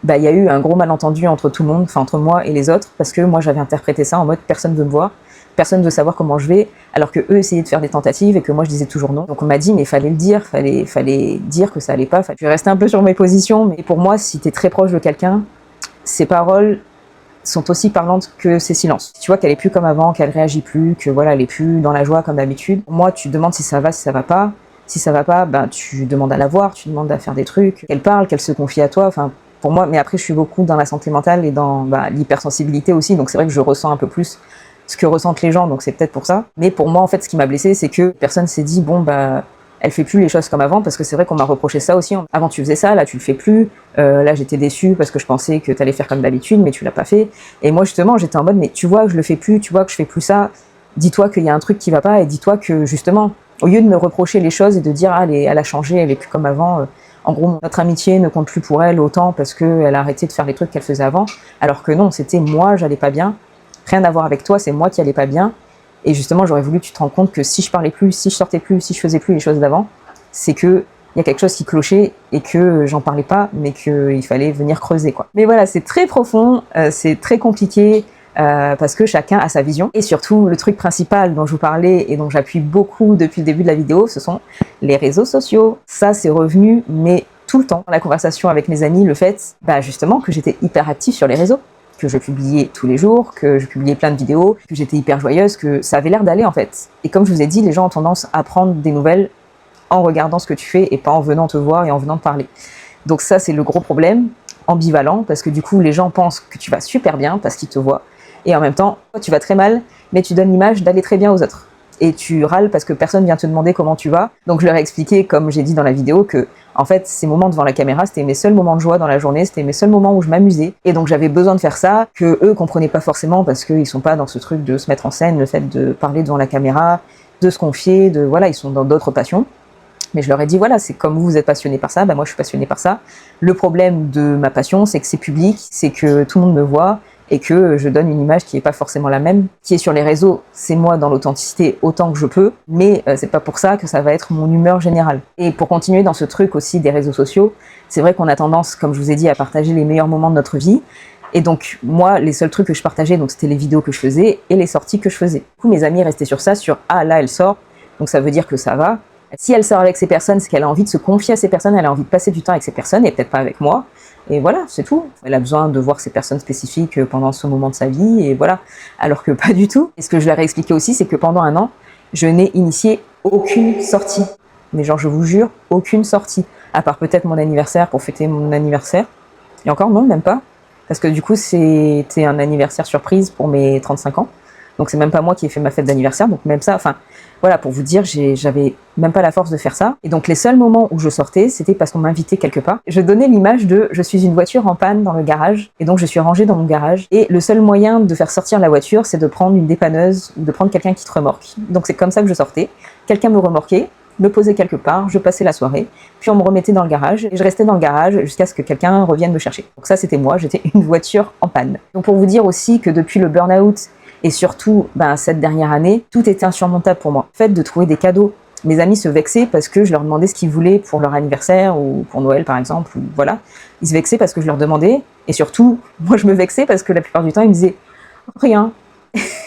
il y a eu un gros malentendu entre tout le monde, enfin entre moi et les autres, parce que moi j'avais interprété ça en mode personne veut me voir, personne veut savoir comment je vais, alors que eux essayaient de faire des tentatives et que moi je disais toujours non. Donc on m'a dit mais fallait le dire, fallait dire que ça allait pas. Je restais un peu sur mes positions, mais pour moi si t'es très proche de quelqu'un, ses paroles sont aussi parlantes que ses silences. Si tu vois qu'elle est plus comme avant, qu'elle réagit plus, que voilà elle est plus dans la joie comme d'habitude, moi tu demandes si ça va, si ça va pas. Si ça va pas, tu demandes à la voir, tu demandes à faire des trucs, qu'elle parle, qu'elle se confie à toi, enfin pour moi, mais après je suis beaucoup dans la santé mentale et dans l'hypersensibilité aussi, donc c'est vrai que je ressens un peu plus ce que ressentent les gens, donc c'est peut-être pour ça. Mais pour moi, en fait, ce qui m'a blessée, c'est que personne s'est dit, elle fait plus les choses comme avant, parce que c'est vrai qu'on m'a reproché ça aussi. Avant, tu faisais ça, là, tu le fais plus. Là, j'étais déçue parce que je pensais que t'allais faire comme d'habitude, mais tu l'as pas fait. Et moi, justement, j'étais en mode, mais tu vois que je le fais plus, tu vois que je fais plus ça. Dis-toi qu'il y a un truc qui va pas et dis-toi que, justement, au lieu de me reprocher les choses et de dire, elle a changé, elle est plus comme avant, en gros, notre amitié ne compte plus pour elle autant parce qu'elle a arrêté de faire les trucs qu'elle faisait avant. Alors que non, c'était moi, j'allais pas bien. Rien à voir avec toi, c'est moi qui allais pas bien. Et justement, j'aurais voulu que tu te rendes compte que si je parlais plus, si je sortais plus, si je faisais plus les choses d'avant, c'est que il y a quelque chose qui clochait et que j'en parlais pas, mais qu'il fallait venir creuser, quoi. Mais voilà, c'est très profond, c'est très compliqué, parce que chacun a sa vision. Et surtout, le truc principal dont je vous parlais et dont j'appuie beaucoup depuis le début de la vidéo, ce sont les réseaux sociaux. Ça, c'est revenu, mais tout le temps. Dans la conversation avec mes amis, le fait, justement, que j'étais hyper active sur les réseaux, que je publiais tous les jours, que je publiais plein de vidéos, que j'étais hyper joyeuse, que ça avait l'air d'aller en fait. Et comme je vous ai dit, les gens ont tendance à prendre des nouvelles en regardant ce que tu fais et pas en venant te voir et en venant te parler. Donc ça, c'est le gros problème, ambivalent, parce que du coup, les gens pensent que tu vas super bien parce qu'ils te voient. Et en même temps, tu vas très mal, mais tu donnes l'image d'aller très bien aux autres. Et tu râles parce que personne vient te demander comment tu vas. Donc je leur ai expliqué, comme j'ai dit dans la vidéo, que en fait ces moments devant la caméra, c'était mes seuls moments de joie dans la journée, c'était mes seuls moments où je m'amusais. Et donc j'avais besoin de faire ça, que eux comprenaient pas forcément parce qu'ils sont pas dans ce truc de se mettre en scène, le fait de parler devant la caméra, de se confier, ils sont dans d'autres passions. Mais je leur ai dit, voilà, c'est comme vous êtes passionné par ça, bah moi je suis passionné par ça. Le problème de ma passion, c'est que c'est public, c'est que tout le monde me voit et que je donne une image qui n'est pas forcément la même. Qui est sur les réseaux, c'est moi dans l'authenticité autant que je peux, mais c'est pas pour ça que ça va être mon humeur générale. Et pour continuer dans ce truc aussi des réseaux sociaux, c'est vrai qu'on a tendance, comme je vous ai dit, à partager les meilleurs moments de notre vie. Et donc, moi, les seuls trucs que je partageais, donc c'était les vidéos que je faisais et les sorties que je faisais. Du coup, mes amis restaient sur ça, sur « Ah, là, elle sort, donc ça veut dire que ça va ». Si elle sort avec ces personnes, c'est qu'elle a envie de se confier à ces personnes, elle a envie de passer du temps avec ces personnes et peut-être pas avec moi. Et voilà, c'est tout. Elle a besoin de voir ces personnes spécifiques pendant ce moment de sa vie et voilà. Alors que pas du tout. Et ce que je leur ai expliqué aussi, c'est que pendant un an, je n'ai initié aucune sortie. Mais genre, je vous jure, aucune sortie. À part peut-être mon anniversaire pour fêter mon anniversaire. Et encore, non, même pas. Parce que du coup, c'était un anniversaire surprise pour mes 35 ans. Donc c'est même pas moi qui ai fait ma fête d'anniversaire, donc même ça, enfin voilà, pour vous dire, j'avais même pas la force de faire ça. Et donc les seuls moments où je sortais, c'était parce qu'on m'invitait quelque part. Je donnais l'image de je suis une voiture en panne dans le garage, et donc je suis rangée dans mon garage. Et le seul moyen de faire sortir la voiture, c'est de prendre une dépanneuse ou de prendre quelqu'un qui te remorque. Donc c'est comme ça que je sortais. Quelqu'un me remorquait, me posait quelque part, je passais la soirée, puis on me remettait dans le garage, et je restais dans le garage jusqu'à ce que quelqu'un revienne me chercher. Donc ça c'était moi, j'étais une voiture en panne. Donc pour vous dire aussi que depuis le burn-out, et surtout, cette dernière année, tout était insurmontable pour moi. Le fait de trouver des cadeaux. Mes amis se vexaient parce que je leur demandais ce qu'ils voulaient pour leur anniversaire ou pour Noël par exemple. Ou voilà. Ils se vexaient parce que je leur demandais. Et surtout, moi je me vexais parce que la plupart du temps, ils me disaient « rien ».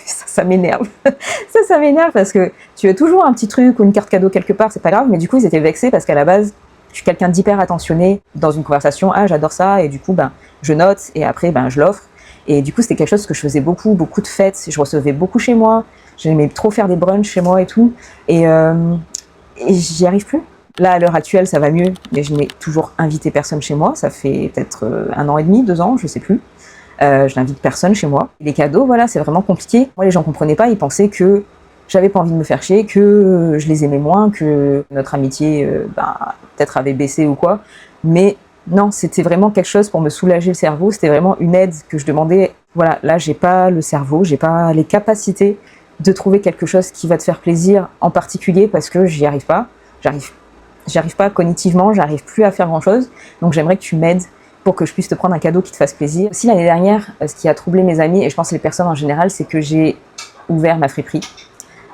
Ça m'énerve. Ça m'énerve parce que tu as toujours un petit truc ou une carte cadeau quelque part, c'est pas grave. Mais du coup, ils étaient vexés parce qu'à la base, je suis quelqu'un d'hyper attentionné dans une conversation. Ah, j'adore ça. Et du coup, je note et après, je l'offre. Et du coup, c'était quelque chose que je faisais beaucoup de fêtes. Je recevais beaucoup chez moi. J'aimais trop faire des brunchs chez moi et tout. Et j'y arrive plus. Là, à l'heure actuelle, ça va mieux. Mais je n'ai toujours invité personne chez moi. Ça fait peut-être 1 an et demi, 2 ans, je sais plus. Je n'invite personne chez moi. Les cadeaux, voilà, c'est vraiment compliqué. Moi, les gens comprenaient pas. Ils pensaient que j'avais pas envie de me faire chier, que je les aimais moins, que notre amitié, peut-être avait baissé ou quoi. Mais non, c'était vraiment quelque chose pour me soulager le cerveau. C'était vraiment une aide que je demandais. Voilà, là, j'ai pas le cerveau, j'ai pas les capacités de trouver quelque chose qui va te faire plaisir en particulier parce que j'y arrive pas. J'arrive pas cognitivement, j'arrive plus à faire grand chose. Donc j'aimerais que tu m'aides pour que je puisse te prendre un cadeau qui te fasse plaisir. Aussi l'année dernière, ce qui a troublé mes amis et je pense les personnes en général, c'est que j'ai ouvert ma friperie.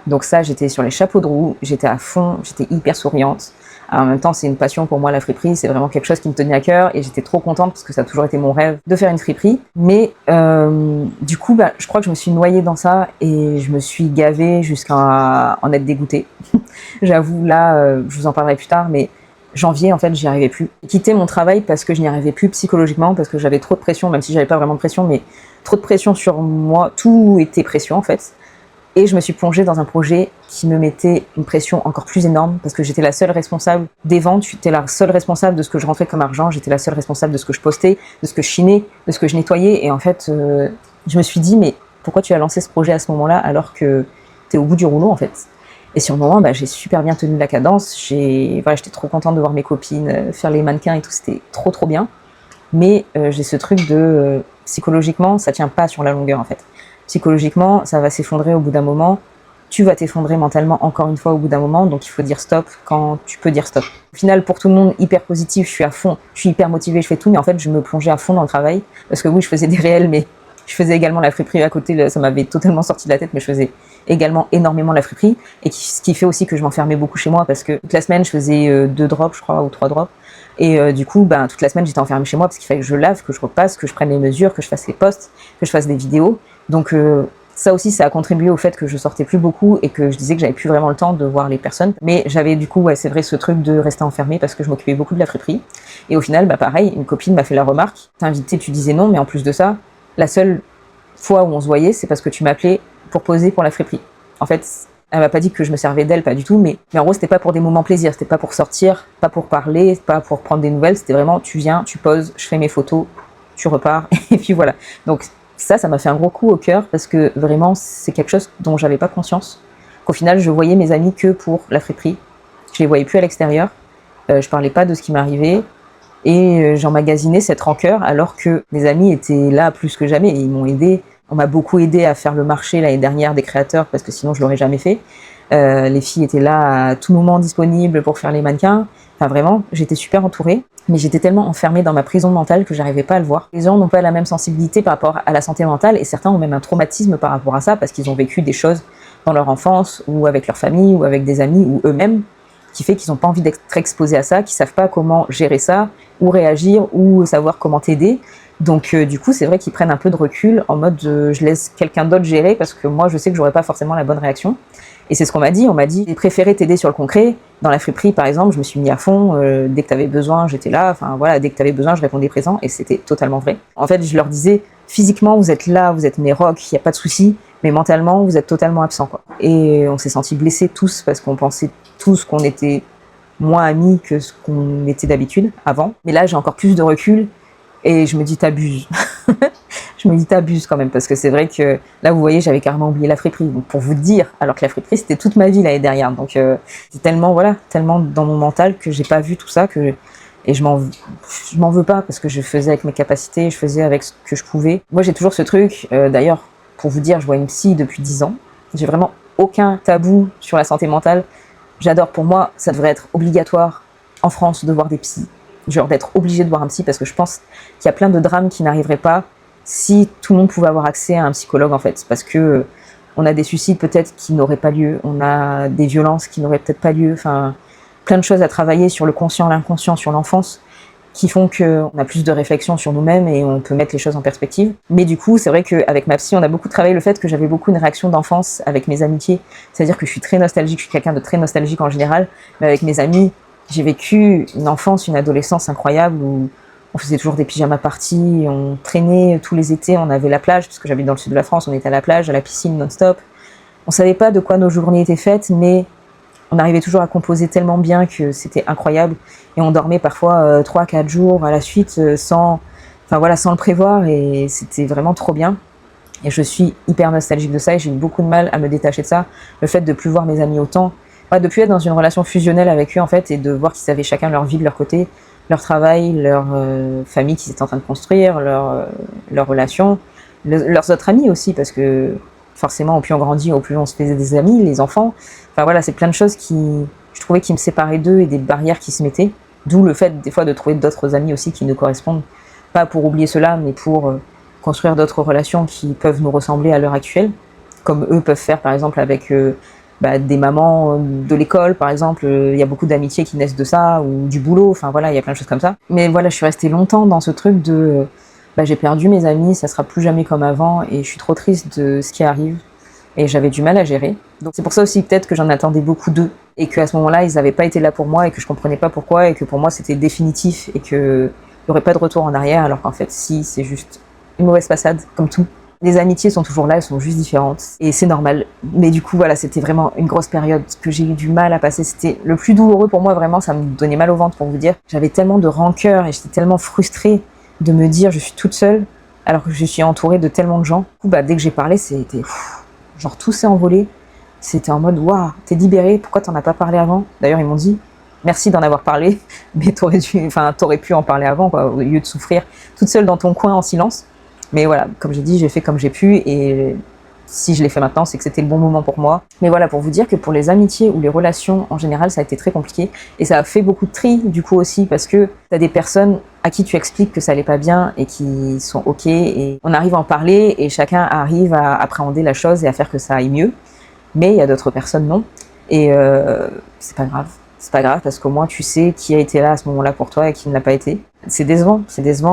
Donc ça, j'étais sur les chapeaux de roue, j'étais à fond, j'étais hyper souriante. En même temps, c'est une passion pour moi, la friperie, c'est vraiment quelque chose qui me tenait à cœur et j'étais trop contente parce que ça a toujours été mon rêve de faire une friperie. Mais du coup, je crois que je me suis noyée dans ça et je me suis gavée jusqu'à en être dégoûtée. J'avoue, là, je vous en parlerai plus tard, mais janvier, en fait, j'y arrivais plus. J'ai quitté mon travail parce que je n'y arrivais plus psychologiquement, parce que j'avais trop de pression, même si j'avais pas vraiment de pression, mais trop de pression sur moi, tout était pression en fait. Et je me suis plongée dans un projet qui me mettait une pression encore plus énorme parce que j'étais la seule responsable des ventes, j'étais la seule responsable de ce que je rentrais comme argent, j'étais la seule responsable de ce que je postais, de ce que je chinais, de ce que je nettoyais. Et en fait, je me suis dit, mais pourquoi tu as lancé ce projet à ce moment-là alors que tu es au bout du rouleau en fait? Et sur le moment, j'ai super bien tenu la cadence, j'étais trop contente de voir mes copines faire les mannequins et tout, c'était trop bien. Mais j'ai ce truc de psychologiquement, ça tient pas sur la longueur en fait. Psychologiquement, ça va s'effondrer au bout d'un moment. Tu vas t'effondrer mentalement encore une fois au bout d'un moment. Donc il faut dire stop quand tu peux dire stop. Au final, pour tout le monde, hyper positif, je suis à fond, je suis hyper motivée, je fais tout. Mais en fait, je me plongeais à fond dans le travail. Parce que oui, je faisais des réels, mais je faisais également la friperie à côté. Ça m'avait totalement sorti de la tête, mais je faisais également énormément la friperie. Et ce qui fait aussi que je m'enfermais beaucoup chez moi. Parce que toute la semaine, je faisais 2 drops, je crois, ou 3 drops. Et du coup, toute la semaine, j'étais enfermée chez moi parce qu'il fallait que je lave, que je repasse, que je prenne les mesures, que je fasse les posts, que je fasse des vidéos. Donc ça aussi, ça a contribué au fait que je sortais plus beaucoup et que je disais que j'avais plus vraiment le temps de voir les personnes. Mais j'avais du coup, c'est vrai, ce truc de rester enfermée parce que je m'occupais beaucoup de la friperie. Et au final, pareil, une copine m'a fait la remarque. T'es invitée, tu disais non, mais en plus de ça, la seule fois où on se voyait, c'est parce que tu m'appelais pour poser pour la friperie. En fait, elle m'a pas dit que je me servais d'elle, pas du tout, mais en gros, c'était pas pour des moments plaisir, c'était pas pour sortir, pas pour parler, pas pour prendre des nouvelles, c'était vraiment, tu viens, tu poses, je fais mes photos, tu repars, et puis voilà. Donc ça m'a fait un gros coup au cœur parce que vraiment c'est quelque chose dont j'avais pas conscience. Qu'au final je voyais mes amis que pour la friperie, je les voyais plus à l'extérieur, je parlais pas de ce qui m'arrivait et j'emmagasinais cette rancœur alors que mes amis étaient là plus que jamais et ils m'ont aidé On m'a beaucoup aidé à faire le marché l'année dernière des créateurs parce que sinon je l'aurais jamais fait. Les filles étaient là à tout moment disponibles pour faire les mannequins. Enfin vraiment, j'étais super entourée, mais j'étais tellement enfermée dans ma prison mentale que j'arrivais pas à le voir. Les gens n'ont pas la même sensibilité par rapport à la santé mentale et certains ont même un traumatisme par rapport à ça parce qu'ils ont vécu des choses dans leur enfance ou avec leur famille ou avec des amis ou eux-mêmes qui fait qu'ils n'ont pas envie d'être exposés à ça, qu'ils savent pas comment gérer ça ou réagir ou savoir comment t'aider. Donc du coup, c'est vrai qu'ils prennent un peu de recul en mode je laisse quelqu'un d'autre gérer parce que moi, je sais que j'aurais pas forcément la bonne réaction. Et c'est ce qu'on m'a dit. On m'a dit, j'ai préféré t'aider sur le concret. Dans la friperie, par exemple, je me suis mis à fond. Dès que t'avais besoin, j'étais là. Enfin voilà, dès que t'avais besoin, je répondais présent. Et c'était totalement vrai. En fait, je leur disais, physiquement, vous êtes là, vous êtes mes rocs, il y a pas de souci. Mais mentalement, vous êtes totalement absents, quoi. Et on s'est sentis blessés tous parce qu'on pensait tous qu'on était moins amis que ce qu'on était d'habitude avant. Mais là, j'ai encore plus de recul. Et je me dis, t'abuses. Je me dis, t'abuses quand même, parce que c'est vrai que là, vous voyez, j'avais carrément oublié la friperie. Donc, pour vous dire, alors que la friperie, c'était toute ma vie l'année dernière. Donc, c'est tellement, voilà, tellement dans mon mental que j'ai pas vu tout ça et je m'en veux pas parce que je faisais avec mes capacités, je faisais avec ce que je pouvais. Moi, j'ai toujours ce truc. D'ailleurs, pour vous dire, je vois une psy depuis 10 ans. J'ai vraiment aucun tabou sur la santé mentale. J'adore. Pour moi, ça devrait être obligatoire en France de voir des psys. Genre d'être obligé de voir un psy parce que je pense qu'il y a plein de drames qui n'arriveraient pas si tout le monde pouvait avoir accès à un psychologue en fait, parce que on a des suicides peut-être qui n'auraient pas lieu, on a des violences qui n'auraient peut-être pas lieu, enfin plein de choses à travailler sur le conscient, l'inconscient, sur l'enfance qui font qu'on a plus de réflexion sur nous-mêmes et on peut mettre les choses en perspective. Mais du coup, c'est vrai qu'avec ma psy, on a beaucoup travaillé le fait que j'avais beaucoup une réaction d'enfance avec mes amitiés, c'est-à-dire que je suis très nostalgique, je suis quelqu'un de très nostalgique en général, mais avec mes amis, j'ai vécu une enfance, une adolescence incroyable où on faisait toujours des pyjamas parties, on traînait tous les étés, on avait la plage, parce que j'habite dans le sud de la France, on était à la plage, à la piscine non-stop. On savait pas de quoi nos journées étaient faites, mais on arrivait toujours à composer tellement bien que c'était incroyable. Et on dormait parfois 3-4 jours à la suite sans le prévoir et c'était vraiment trop bien. Et je suis hyper nostalgique de ça et j'ai eu beaucoup de mal à me détacher de ça. Le fait de plus voir mes amis autant, de plus être dans une relation fusionnelle avec eux en fait et de voir qu'ils avaient chacun leur vie de leur côté, leur travail, leur famille qu'ils étaient en train de construire, leurs relations, leurs autres amis aussi parce que forcément au plus on grandit, au plus on se faisait des amis, les enfants. Enfin voilà, c'est plein de choses qui, je trouvais, qui me séparaient d'eux et des barrières qui se mettaient. D'où le fait des fois de trouver d'autres amis aussi qui nous correspondent, pas pour oublier cela, mais pour construire d'autres relations qui peuvent nous ressembler à l'heure actuelle, comme eux peuvent faire par exemple avec des mamans de l'école par exemple, il y a beaucoup d'amitiés qui naissent de ça, ou du boulot, enfin voilà, il y a plein de choses comme ça. Mais voilà, je suis restée longtemps dans ce truc de j'ai perdu mes amis, ça sera plus jamais comme avant et je suis trop triste de ce qui arrive et j'avais du mal à gérer. Donc c'est pour ça aussi peut-être que j'en attendais beaucoup d'eux et qu'à ce moment-là ils n'avaient pas été là pour moi et que je comprenais pas pourquoi et que pour moi c'était définitif et qu'il n'y aurait pas de retour en arrière alors qu'en fait si, c'est juste une mauvaise passade comme tout. Les amitiés sont toujours là, elles sont juste différentes et c'est normal. Mais du coup voilà, c'était vraiment une grosse période que j'ai eu du mal à passer. C'était le plus douloureux pour moi, vraiment, ça me donnait mal au ventre pour vous dire. J'avais tellement de rancœur et j'étais tellement frustrée de me dire je suis toute seule alors que je suis entourée de tellement de gens. Du coup, dès que j'ai parlé, c'était genre tout s'est envolé. C'était en mode waouh, t'es libérée, pourquoi t'en as pas parlé avant? D'ailleurs ils m'ont dit merci d'en avoir parlé, mais t'aurais pu en parler avant quoi, au lieu de souffrir toute seule dans ton coin en silence. Mais voilà, comme j'ai dit, j'ai fait comme j'ai pu et si je l'ai fait maintenant, c'est que c'était le bon moment pour moi. Mais voilà, pour vous dire que pour les amitiés ou les relations en général, ça a été très compliqué et ça a fait beaucoup de tri du coup aussi parce que t'as des personnes à qui tu expliques que ça allait pas bien et qui sont ok et on arrive à en parler et chacun arrive à appréhender la chose et à faire que ça aille mieux. Mais il y a d'autres personnes non et c'est pas grave. C'est pas grave parce qu'au moins tu sais qui a été là à ce moment-là pour toi et qui ne l'a pas été. C'est décevant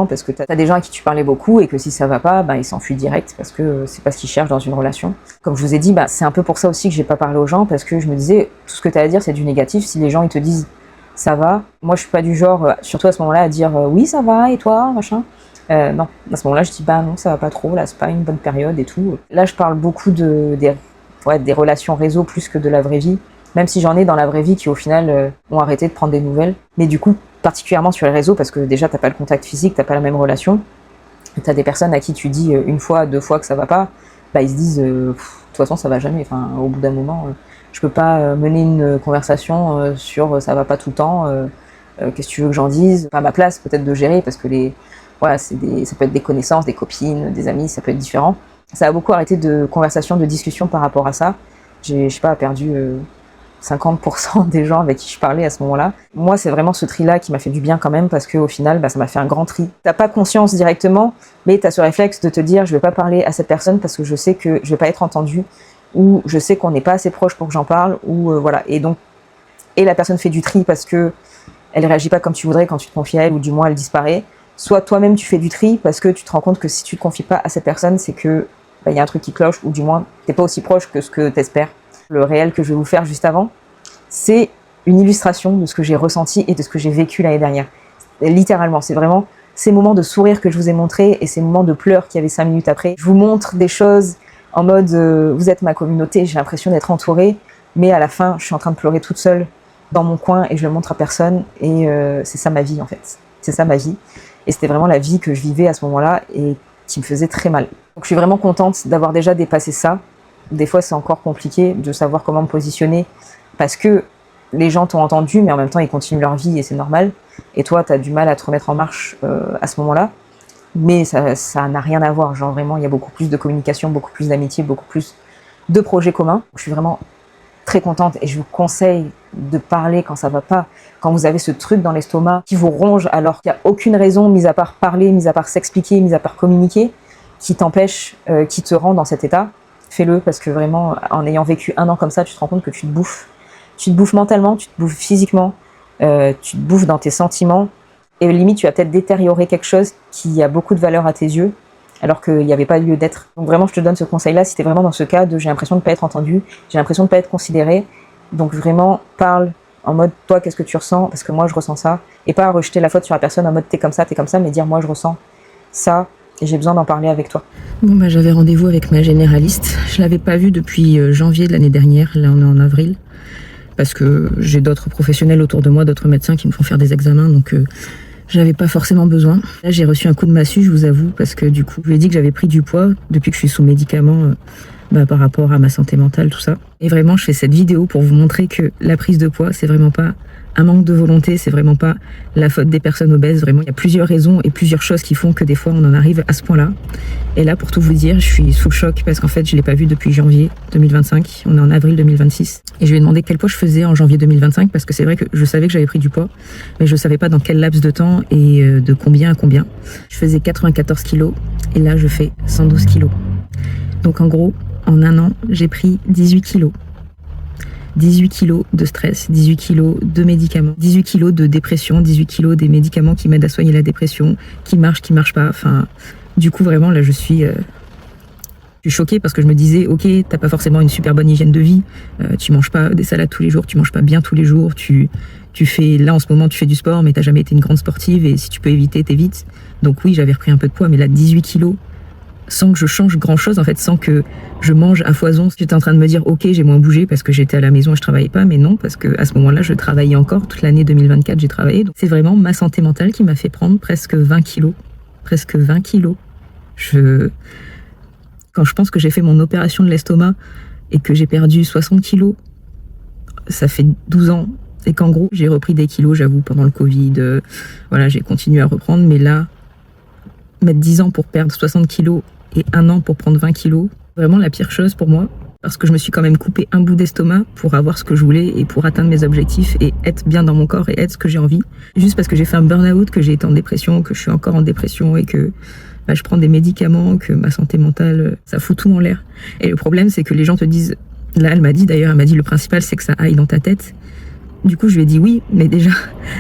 parce que t'as des gens à qui tu parlais beaucoup et que si ça va pas, ils s'enfuient direct parce que c'est pas ce qu'ils cherchent dans une relation. Comme je vous ai dit, c'est un peu pour ça aussi que j'ai pas parlé aux gens parce que je me disais tout ce que t'as à dire c'est du négatif. Si les gens ils te disent ça va, moi je suis pas du genre, surtout à ce moment-là, à dire oui ça va et toi machin. Non, à ce moment-là je dis non ça va pas trop, là c'est pas une bonne période et tout. Là je parle beaucoup des relations réseau plus que de la vraie vie. Même si j'en ai dans la vraie vie qui au final ont arrêté de prendre des nouvelles. Mais du coup, particulièrement sur les réseaux, parce que déjà t'as pas le contact physique, t'as pas la même relation. T'as des personnes à qui tu dis une fois, 2 fois que ça va pas, ils se disent de toute façon ça va jamais. Enfin, au bout d'un moment, je peux pas mener une conversation sur ça va pas tout le temps. Qu'est-ce que tu veux que j'en dise? Pas à ma place peut-être de gérer parce que ça peut être des connaissances, des copines, des amis, ça peut être différent. Ça a beaucoup arrêté de conversation, de discussion par rapport à ça. J'ai, je sais pas, perdu 50% des gens avec qui je parlais à ce moment-là. Moi, c'est vraiment ce tri-là qui m'a fait du bien quand même, parce qu'au final, ça m'a fait un grand tri. T'as pas conscience directement, mais t'as ce réflexe de te dire, je vais pas parler à cette personne parce que je sais que je vais pas être entendue, ou je sais qu'on n'est pas assez proche pour que j'en parle, ou voilà. Et donc, et la personne fait du tri parce que elle réagit pas comme tu voudrais quand tu te confies à elle, ou du moins elle disparaît. Soit toi-même tu fais du tri parce que tu te rends compte que si tu te confies pas à cette personne, c'est que y a un truc qui cloche, ou du moins t'es pas aussi proche que ce que t'espères. Le réel que je vais vous faire juste avant, c'est une illustration de ce que j'ai ressenti et de ce que j'ai vécu l'année dernière. Littéralement, c'est vraiment ces moments de sourire que je vous ai montrés et ces moments de pleurs qu'il y avait 5 minutes après. Je vous montre des choses en mode vous êtes ma communauté, j'ai l'impression d'être entourée, mais à la fin, je suis en train de pleurer toute seule dans mon coin et je le montre à personne. Et c'est ça ma vie en fait. C'est ça ma vie. Et c'était vraiment la vie que je vivais à ce moment-là et qui me faisait très mal. Donc je suis vraiment contente d'avoir déjà dépassé ça. Des fois, c'est encore compliqué de savoir comment me positionner parce que les gens t'ont entendu, mais en même temps, ils continuent leur vie et c'est normal. Et toi, t'as du mal à te remettre en marche à ce moment-là. Mais ça n'a rien à voir. Genre vraiment, il y a beaucoup plus de communication, beaucoup plus d'amitié, beaucoup plus de projets communs. Je suis vraiment très contente et je vous conseille de parler quand ça va pas, quand vous avez ce truc dans l'estomac qui vous ronge alors qu'il n'y a aucune raison, mis à part parler, mis à part s'expliquer, mis à part communiquer, qui t'empêche, qui te rend dans cet état. Fais-le parce que vraiment, en ayant vécu 1 an comme ça, tu te rends compte que tu te bouffes. Tu te bouffes mentalement, tu te bouffes physiquement, tu te bouffes dans tes sentiments. Et limite, tu vas peut-être détériorer quelque chose qui a beaucoup de valeur à tes yeux, alors qu'il n'y avait pas lieu d'être. Donc vraiment, je te donne ce conseil-là si t'es vraiment dans ce cas de j'ai l'impression de ne pas être entendu, j'ai l'impression de ne pas être considéré. Donc vraiment, parle en mode toi, qu'est-ce que tu ressens? Parce que moi, je ressens ça. Et pas rejeter la faute sur la personne en mode t'es comme ça, mais dire moi, je ressens ça. Et j'ai besoin d'en parler avec toi. Bon, j'avais rendez-vous avec ma généraliste. Je l'avais pas vue depuis janvier de l'année dernière. Là, on est en avril. Parce que j'ai d'autres professionnels autour de moi, d'autres médecins qui me font faire des examens. Donc, j'avais pas forcément besoin. Là, j'ai reçu un coup de massue, je vous avoue. Parce que du coup, je lui ai dit que j'avais pris du poids depuis que je suis sous médicaments par rapport à ma santé mentale, tout ça. Et vraiment, je fais cette vidéo pour vous montrer que la prise de poids, c'est vraiment pas un manque de volonté, c'est vraiment pas la faute des personnes obèses. Vraiment, il y a plusieurs raisons et plusieurs choses qui font que des fois, on en arrive à ce point-là. Et là, pour tout vous dire, je suis sous le choc parce qu'en fait, je l'ai pas vue depuis janvier 2025. On est en avril 2026. Et je lui ai demandé quel poids je faisais en janvier 2025 parce que c'est vrai que je savais que j'avais pris du poids, mais je savais pas dans quel laps de temps et de combien à combien. Je faisais 94 kilos et là, je fais 112 kilos. Donc en gros, en 1 an, j'ai pris 18 kilos. 18 kilos de stress, 18 kilos de médicaments, 18 kilos de dépression, 18 kilos des médicaments qui m'aident à soigner la dépression, qui marchent pas. Enfin, du coup, vraiment, là, je suis choquée parce que je me disais, ok, t'as pas forcément une super bonne hygiène de vie, tu manges pas des salades tous les jours, tu manges pas bien tous les jours, tu fais, là, en ce moment, tu fais du sport, mais t'as jamais été une grande sportive et si tu peux éviter, t'évites. Donc oui, j'avais repris un peu de poids, mais là, 18 kilos, sans que je change grand chose, en fait, sans que je mange à foison. J'étais en train de me dire, ok, j'ai moins bougé parce que j'étais à la maison et je travaillais pas, mais non, parce que à ce moment-là, je travaillais encore. Toute l'année 2024, j'ai travaillé. Donc, c'est vraiment ma santé mentale qui m'a fait prendre presque 20 kilos. Presque 20 kilos. Quand je pense que j'ai fait mon opération de l'estomac et que j'ai perdu 60 kilos, ça fait 12 ans. Et qu'en gros, j'ai repris des kilos, j'avoue, pendant le Covid. Voilà, j'ai continué à reprendre, mais là, mettre 10 ans pour perdre 60 kilos et 1 an pour prendre 20 kilos, vraiment la pire chose pour moi, parce que je me suis quand même coupé un bout d'estomac pour avoir ce que je voulais et pour atteindre mes objectifs et être bien dans mon corps et être ce que j'ai envie. Juste parce que j'ai fait un burn-out, que j'ai été en dépression, que je suis encore en dépression et que je prends des médicaments, que ma santé mentale, ça fout tout en l'air. Et le problème, c'est que les gens te disent, là elle m'a dit le principal c'est que ça aille dans ta tête. Du coup, je lui ai dit oui, mais déjà,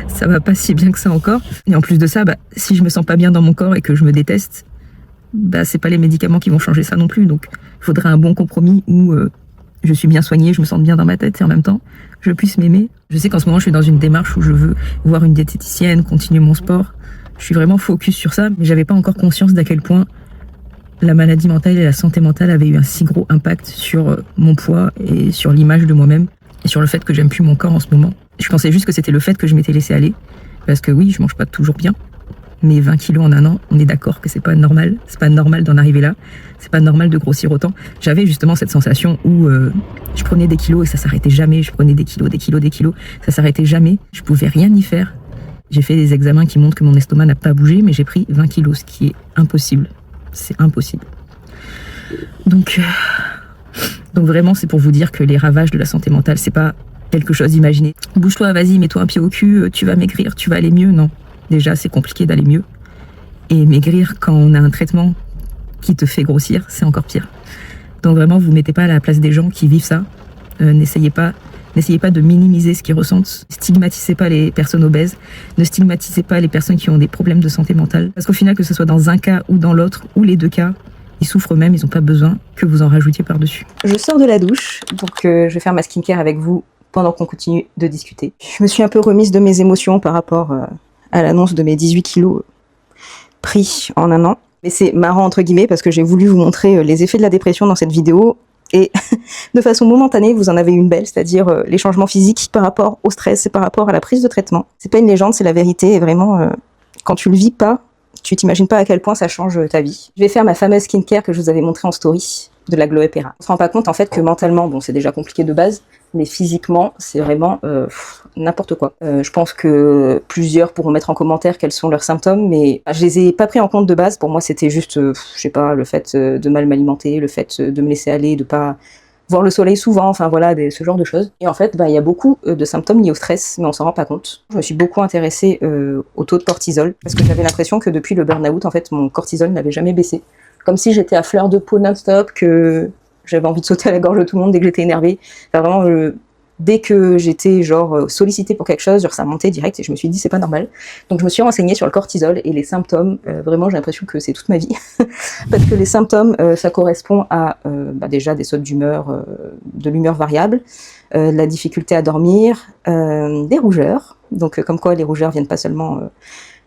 ça va pas si bien que ça encore. Et en plus de ça, si je me sens pas bien dans mon corps et que je me déteste, c'est pas les médicaments qui vont changer ça non plus. Donc, il faudrait un bon compromis où je suis bien soignée, je me sens bien dans ma tête et en même temps, je puisse m'aimer. Je sais qu'en ce moment, je suis dans une démarche où je veux voir une diététicienne, continuer mon sport. Je suis vraiment focus sur ça, mais j'avais pas encore conscience d'à quel point la maladie mentale et la santé mentale avaient eu un si gros impact sur mon poids et sur l'image de moi-même. Et sur le fait que j'aime plus mon corps en ce moment. Je pensais juste que c'était le fait que je m'étais laissé aller. Parce que oui, je mange pas toujours bien. Mais 20 kilos en 1 an, on est d'accord que c'est pas normal. C'est pas normal d'en arriver là. C'est pas normal de grossir autant. J'avais justement cette sensation où je prenais des kilos et ça s'arrêtait jamais. Je prenais des kilos. Ça s'arrêtait jamais. Je pouvais rien y faire. J'ai fait des examens qui montrent que mon estomac n'a pas bougé, mais j'ai pris 20 kilos, ce qui est impossible. C'est impossible. Donc vraiment, c'est pour vous dire que les ravages de la santé mentale, c'est pas quelque chose d'imaginé. Bouge-toi, vas-y, mets-toi un pied au cul, tu vas maigrir, tu vas aller mieux. Non, déjà, c'est compliqué d'aller mieux. Et maigrir quand on a un traitement qui te fait grossir, c'est encore pire. Donc vraiment, vous mettez pas à la place des gens qui vivent ça. N'essayez pas de minimiser ce qu'ils ressentent. Stigmatisez pas les personnes obèses. Ne stigmatisez pas les personnes qui ont des problèmes de santé mentale. Parce qu'au final, que ce soit dans un cas ou dans l'autre, ou les deux cas, ils souffrent eux-mêmes, ils n'ont pas besoin que vous en rajoutiez par-dessus. Je sors de la douche, donc je vais faire ma skincare avec vous pendant qu'on continue de discuter. Je me suis un peu remise de mes émotions par rapport à l'annonce de mes 18 kilos pris en un an. Mais c'est marrant entre guillemets parce que j'ai voulu vous montrer les effets de la dépression dans cette vidéo et de façon momentanée vous en avez une belle, c'est-à-dire les changements physiques par rapport au stress et par rapport à la prise de traitement. C'est pas une légende, c'est la vérité et vraiment quand tu le vis pas, tu t'imagines pas à quel point ça change ta vie. Je vais faire ma fameuse skincare que je vous avais montrée en story de la Glow Pera. On se rend pas compte en fait que mentalement, bon c'est déjà compliqué de base, mais physiquement c'est vraiment n'importe quoi. Je pense que plusieurs pourront mettre en commentaire quels sont leurs symptômes, mais je les ai pas pris en compte de base. Pour moi c'était juste, je sais pas, le fait de mal m'alimenter, le fait de me laisser aller, de pas voir le soleil souvent, enfin voilà, ce genre de choses. Et en fait, il y a beaucoup de symptômes liés au stress, mais on s'en rend pas compte. Je me suis beaucoup intéressée au taux de cortisol, parce que j'avais l'impression que depuis le burn-out, en fait, mon cortisol n'avait jamais baissé. Comme si j'étais à fleur de peau non-stop, que j'avais envie de sauter à la gorge de tout le monde dès que j'étais énervée. Enfin, vraiment, dès que j'étais sollicitée pour quelque chose, ça montait direct et je me suis dit c'est pas normal. Donc je me suis renseignée sur le cortisol et les symptômes. Vraiment j'ai l'impression que c'est toute ma vie parce que les symptômes ça correspond à déjà des sautes d'humeur, de l'humeur variable, la difficulté à dormir, des rougeurs. Donc comme quoi les rougeurs viennent pas seulement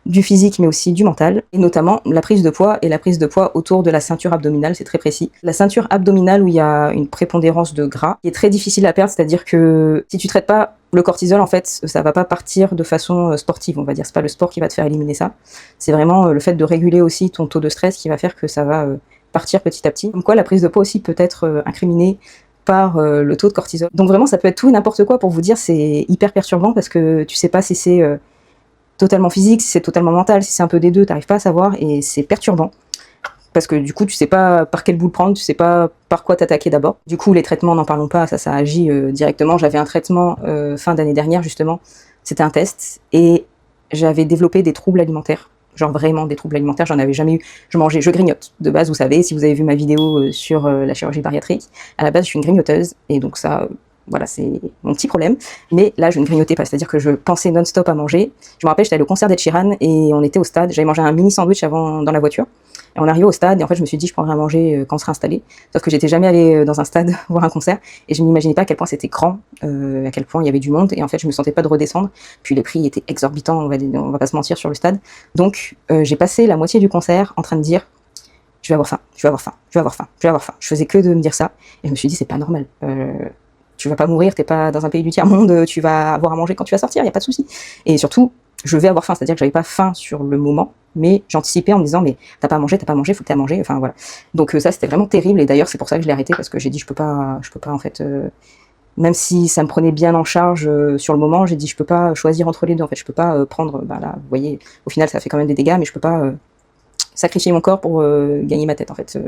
du physique mais aussi du mental, et notamment la prise de poids, et la prise de poids autour de la ceinture abdominale, c'est très précis. La ceinture abdominale où il y a une prépondérance de gras, qui est très difficile à perdre, c'est-à-dire que si tu traites pas le cortisol, en fait, ça va pas partir de façon sportive, on va dire, c'est pas le sport qui va te faire éliminer ça, c'est vraiment le fait de réguler aussi ton taux de stress qui va faire que ça va partir petit à petit. Comme quoi la prise de poids aussi peut être incriminée par le taux de cortisol. Donc vraiment ça peut être tout et n'importe quoi, pour vous dire, c'est hyper perturbant parce que tu sais pas si c'est totalement physique, si c'est totalement mental, si c'est un peu des deux, t'arrives pas à savoir et c'est perturbant. Parce que du coup, tu sais pas par quel bout le prendre, tu sais pas par quoi t'attaquer d'abord. Du coup, les traitements, n'en parlons pas, ça agit directement. J'avais un traitement fin d'année dernière, justement, c'était un test, et j'avais développé des troubles alimentaires. Genre vraiment des troubles alimentaires, j'en avais jamais eu. Je grignote. De base, vous savez, si vous avez vu ma vidéo sur la chirurgie bariatrique, à la base, je suis une grignoteuse, et donc ça... Voilà, c'est mon petit problème. Mais là, je ne grignotais pas, c'est-à-dire que je pensais non-stop à manger. Je me rappelle, j'étais allée au concert d'Ed Sheeran et on était au stade. J'avais mangé un mini sandwich avant dans la voiture. Et on arrivait au stade et en fait, je me suis dit, je prendrai à manger quand on sera installé. Sauf que j'étais jamais allée dans un stade voir un concert et je n'imaginais pas à quel point c'était grand, à quel point il y avait du monde. Et en fait, je me sentais pas de redescendre. Puis les prix étaient exorbitants, on va pas se mentir, sur le stade. Donc, j'ai passé la moitié du concert en train de dire, je vais avoir faim, je vais avoir faim, je vais avoir faim, je vais avoir faim. Je faisais que de me dire ça et je me suis dit, c'est pas normal. Tu vas pas mourir, t'es pas dans un pays du tiers-monde, tu vas avoir à manger quand tu vas sortir, y a pas de souci. Et surtout, je vais avoir faim, c'est-à-dire que j'avais pas faim sur le moment, mais j'anticipais en me disant, mais t'as pas à manger, faut que t'aies à manger, enfin voilà. Donc ça, c'était vraiment terrible, et d'ailleurs, c'est pour ça que je l'ai arrêté, parce que j'ai dit, je peux pas en fait, même si ça me prenait bien en charge sur le moment, j'ai dit, je peux pas choisir entre les deux, en fait, je peux pas prendre, là, vous voyez, au final, ça fait quand même des dégâts, mais je peux pas sacrifier mon corps pour gagner ma tête, en fait.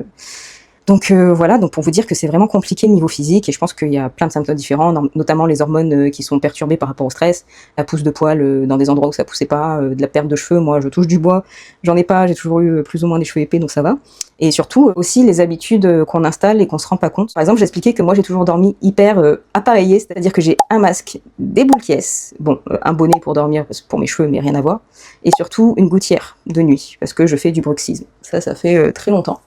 Donc voilà, donc pour vous dire que c'est vraiment compliqué niveau physique, et je pense qu'il y a plein de symptômes différents, notamment les hormones qui sont perturbées par rapport au stress, la pousse de poils dans des endroits où ça poussait pas, de la perte de cheveux. Moi je touche du bois, j'en ai pas, j'ai toujours eu plus ou moins des cheveux épais, donc ça va. Et surtout aussi les habitudes qu'on installe et qu'on se rend pas compte. Par exemple, j'expliquais que moi j'ai toujours dormi hyper appareillé, c'est-à-dire que j'ai un masque, des boules qui bon, un bonnet pour dormir pour mes cheveux mais rien à voir, et surtout une gouttière de nuit parce que je fais du bruxisme. Ça fait très longtemps.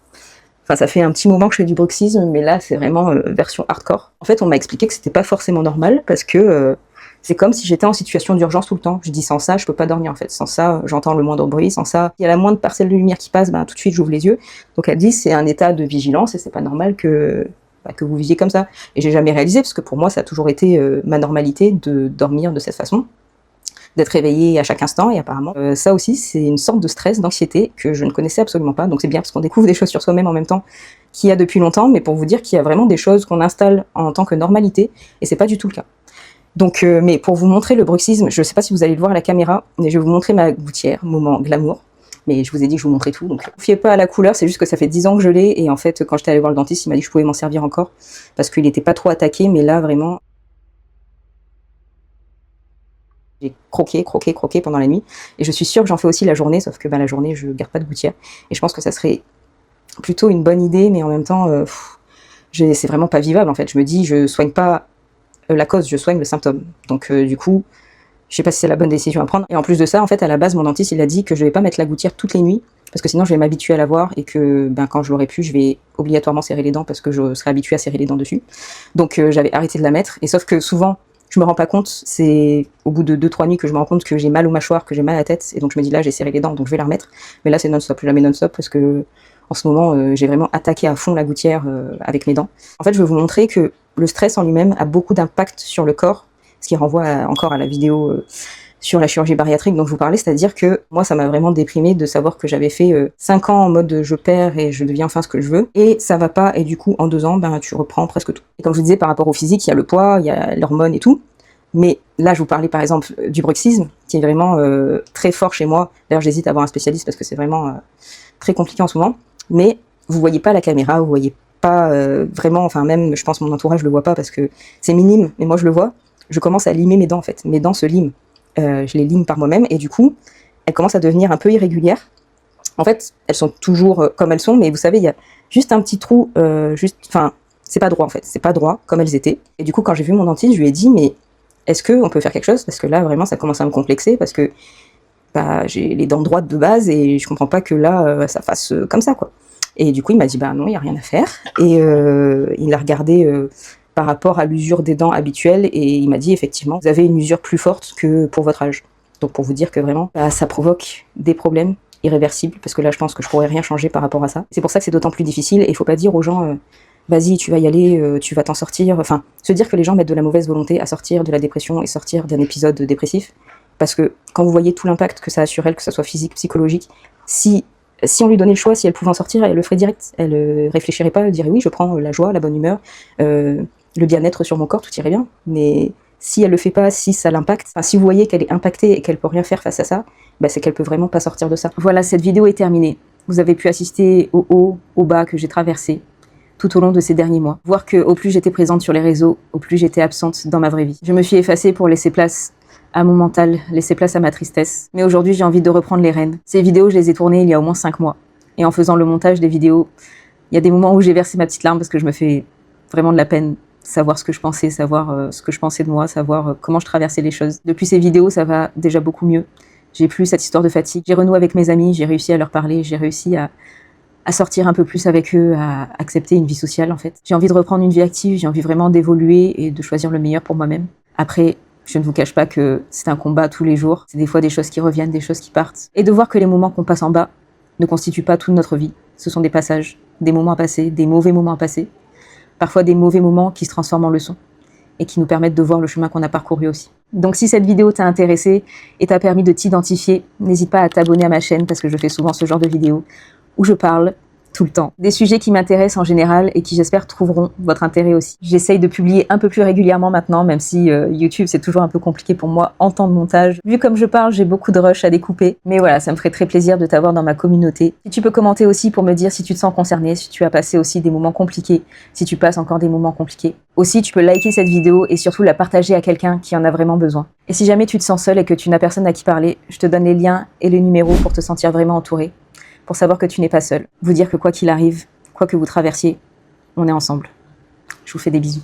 Enfin, ça fait un petit moment que je fais du bruxisme, mais là, c'est vraiment version hardcore. En fait, on m'a expliqué que c'était pas forcément normal, parce que c'est comme si j'étais en situation d'urgence tout le temps. Je dis, sans ça, je peux pas dormir, en fait. Sans ça, j'entends le moindre bruit. Sans ça, il y a la moindre parcelle de lumière qui passe, tout de suite, j'ouvre les yeux. Donc, elle dit, c'est un état de vigilance, et c'est pas normal que vous viviez comme ça. Et j'ai jamais réalisé, parce que pour moi, ça a toujours été ma normalité de dormir de cette façon, d'être réveillée à chaque instant, et apparemment ça aussi c'est une sorte de stress, d'anxiété que je ne connaissais absolument pas, donc c'est bien parce qu'on découvre des choses sur soi-même en même temps qu'il y a depuis longtemps, mais pour vous dire qu'il y a vraiment des choses qu'on installe en tant que normalité, et c'est pas du tout le cas. Donc, mais pour vous montrer le bruxisme, je sais pas si vous allez le voir à la caméra, mais je vais vous montrer ma gouttière, moment glamour. mais je vous ai dit que je vous montrais tout, donc ne fiez pas à la couleur, c'est juste que ça fait 10 ans que je l'ai, et en fait, quand j'étais allée voir le dentiste, il m'a dit que je pouvais m'en servir encore, parce qu'il n'était pas trop attaqué, mais là, vraiment, j'ai croqué pendant la nuit, et je suis sûre que j'en fais aussi la journée, sauf que la journée, je garde pas de gouttière, et je pense que ça serait plutôt une bonne idée, mais en même temps, c'est vraiment pas vivable, en fait. Je me dis, je soigne pas la cause, je soigne le symptôme, donc du coup, je sais pas si c'est la bonne décision à prendre. Et en plus de ça, en fait, à la base, mon dentiste, il a dit que je vais pas mettre la gouttière toutes les nuits, parce que sinon je vais m'habituer à la voir, et que quand je l'aurai plus, je vais obligatoirement serrer les dents, parce que je serai habituée à serrer les dents dessus. Donc j'avais arrêté de la mettre, et sauf que souvent, je me rends pas compte, c'est au bout de 2-3 nuits que je me rends compte que j'ai mal aux mâchoires, que j'ai mal à la tête, et donc je me dis là, j'ai serré les dents, donc je vais la remettre. Mais là, c'est non-stop, jamais non-stop, parce que en ce moment, j'ai vraiment attaqué à fond la gouttière avec mes dents. En fait, je vais vous montrer que le stress en lui-même a beaucoup d'impact sur le corps, ce qui renvoie encore à la vidéo sur la chirurgie bariatrique dont je vous parlais, c'est-à-dire que moi, ça m'a vraiment déprimée de savoir que j'avais fait 5 ans en mode je perds et je deviens enfin ce que je veux, et ça va pas, et du coup, en 2 ans, tu reprends presque tout. Et comme je vous disais, par rapport au physique, il y a le poids, il y a l'hormone et tout, mais là, je vous parlais par exemple du bruxisme, qui est vraiment très fort chez moi. D'ailleurs, j'hésite à voir un spécialiste parce que c'est vraiment très compliqué en ce moment, mais vous voyez pas la caméra, vous voyez pas vraiment, enfin même, je pense mon entourage le voit pas parce que c'est minime, mais moi je le vois, je commence à limer mes dents en fait, mes dents se liment. Je les lime par moi-même, et du coup, elles commencent à devenir un peu irrégulières. En fait, elles sont toujours comme elles sont, mais vous savez, il y a juste un petit trou, c'est pas droit en fait, c'est pas droit comme elles étaient. Et du coup, quand j'ai vu mon dentiste, je lui ai dit, mais est-ce qu'on peut faire quelque chose? Parce que là, vraiment, ça commence à me complexer, parce que j'ai les dents droites de base, et je comprends pas que là, ça fasse comme ça, quoi. Et du coup, il m'a dit, non, il n'y a rien à faire. Et il a regardé par rapport à l'usure des dents habituelle, et il m'a dit effectivement, vous avez une usure plus forte que pour votre âge. Donc pour vous dire que vraiment, ça provoque des problèmes irréversibles, parce que là je pense que je pourrais rien changer par rapport à ça. C'est pour ça que c'est d'autant plus difficile, et il faut pas dire aux gens, vas-y tu vas y aller, tu vas t'en sortir, enfin, se dire que les gens mettent de la mauvaise volonté à sortir de la dépression et sortir d'un épisode dépressif, parce que quand vous voyez tout l'impact que ça a sur elle, que ça soit physique, psychologique, si on lui donnait le choix, si elle pouvait en sortir, elle le ferait direct, elle réfléchirait pas, elle dirait oui, je prends la joie, la bonne humeur, le bien-être sur mon corps, tout irait bien. Mais si elle le fait pas, si ça l'impacte, si vous voyez qu'elle est impactée et qu'elle peut rien faire face à ça, c'est qu'elle peut vraiment pas sortir de ça. Voilà, cette vidéo est terminée. Vous avez pu assister au haut, au bas que j'ai traversé tout au long de ces derniers mois. Voir que au plus j'étais présente sur les réseaux, au plus j'étais absente dans ma vraie vie. Je me suis effacée pour laisser place à mon mental, laisser place à ma tristesse. Mais aujourd'hui, j'ai envie de reprendre les rênes. Ces vidéos, je les ai tournées il y a au moins 5 mois. Et en faisant le montage des vidéos, il y a des moments où j'ai versé ma petite larme parce que je me fais vraiment de la peine. Savoir ce que je pensais, savoir ce que je pensais de moi, savoir comment je traversais les choses. Depuis ces vidéos, ça va déjà beaucoup mieux. J'ai plus cette histoire de fatigue. J'ai renoué avec mes amis, j'ai réussi à leur parler, j'ai réussi à sortir un peu plus avec eux, à accepter une vie sociale en fait. J'ai envie de reprendre une vie active, j'ai envie vraiment d'évoluer et de choisir le meilleur pour moi-même. Après, je ne vous cache pas que c'est un combat tous les jours. C'est des fois des choses qui reviennent, des choses qui partent. Et de voir que les moments qu'on passe en bas ne constituent pas toute notre vie. Ce sont des passages, des moments à passer, des mauvais moments à passer. Parfois des mauvais moments qui se transforment en leçons et qui nous permettent de voir le chemin qu'on a parcouru aussi. Donc si cette vidéo t'a intéressé et t'a permis de t'identifier, n'hésite pas à t'abonner à ma chaîne parce que je fais souvent ce genre de vidéos où je parle tout le temps. Des sujets qui m'intéressent en général et qui j'espère trouveront votre intérêt aussi. J'essaye de publier un peu plus régulièrement maintenant, même si YouTube c'est toujours un peu compliqué pour moi en temps de montage. Vu comme je parle, j'ai beaucoup de rush à découper. Mais voilà, ça me ferait très plaisir de t'avoir dans ma communauté. Si tu peux commenter aussi pour me dire si tu te sens concerné, si tu as passé aussi des moments compliqués, si tu passes encore des moments compliqués. Aussi, tu peux liker cette vidéo et surtout la partager à quelqu'un qui en a vraiment besoin. Et si jamais tu te sens seul et que tu n'as personne à qui parler, je te donne les liens et les numéros pour te sentir vraiment entouré. Pour savoir que tu n'es pas seul. Vous dire que quoi qu'il arrive, quoi que vous traversiez, on est ensemble. Je vous fais des bisous.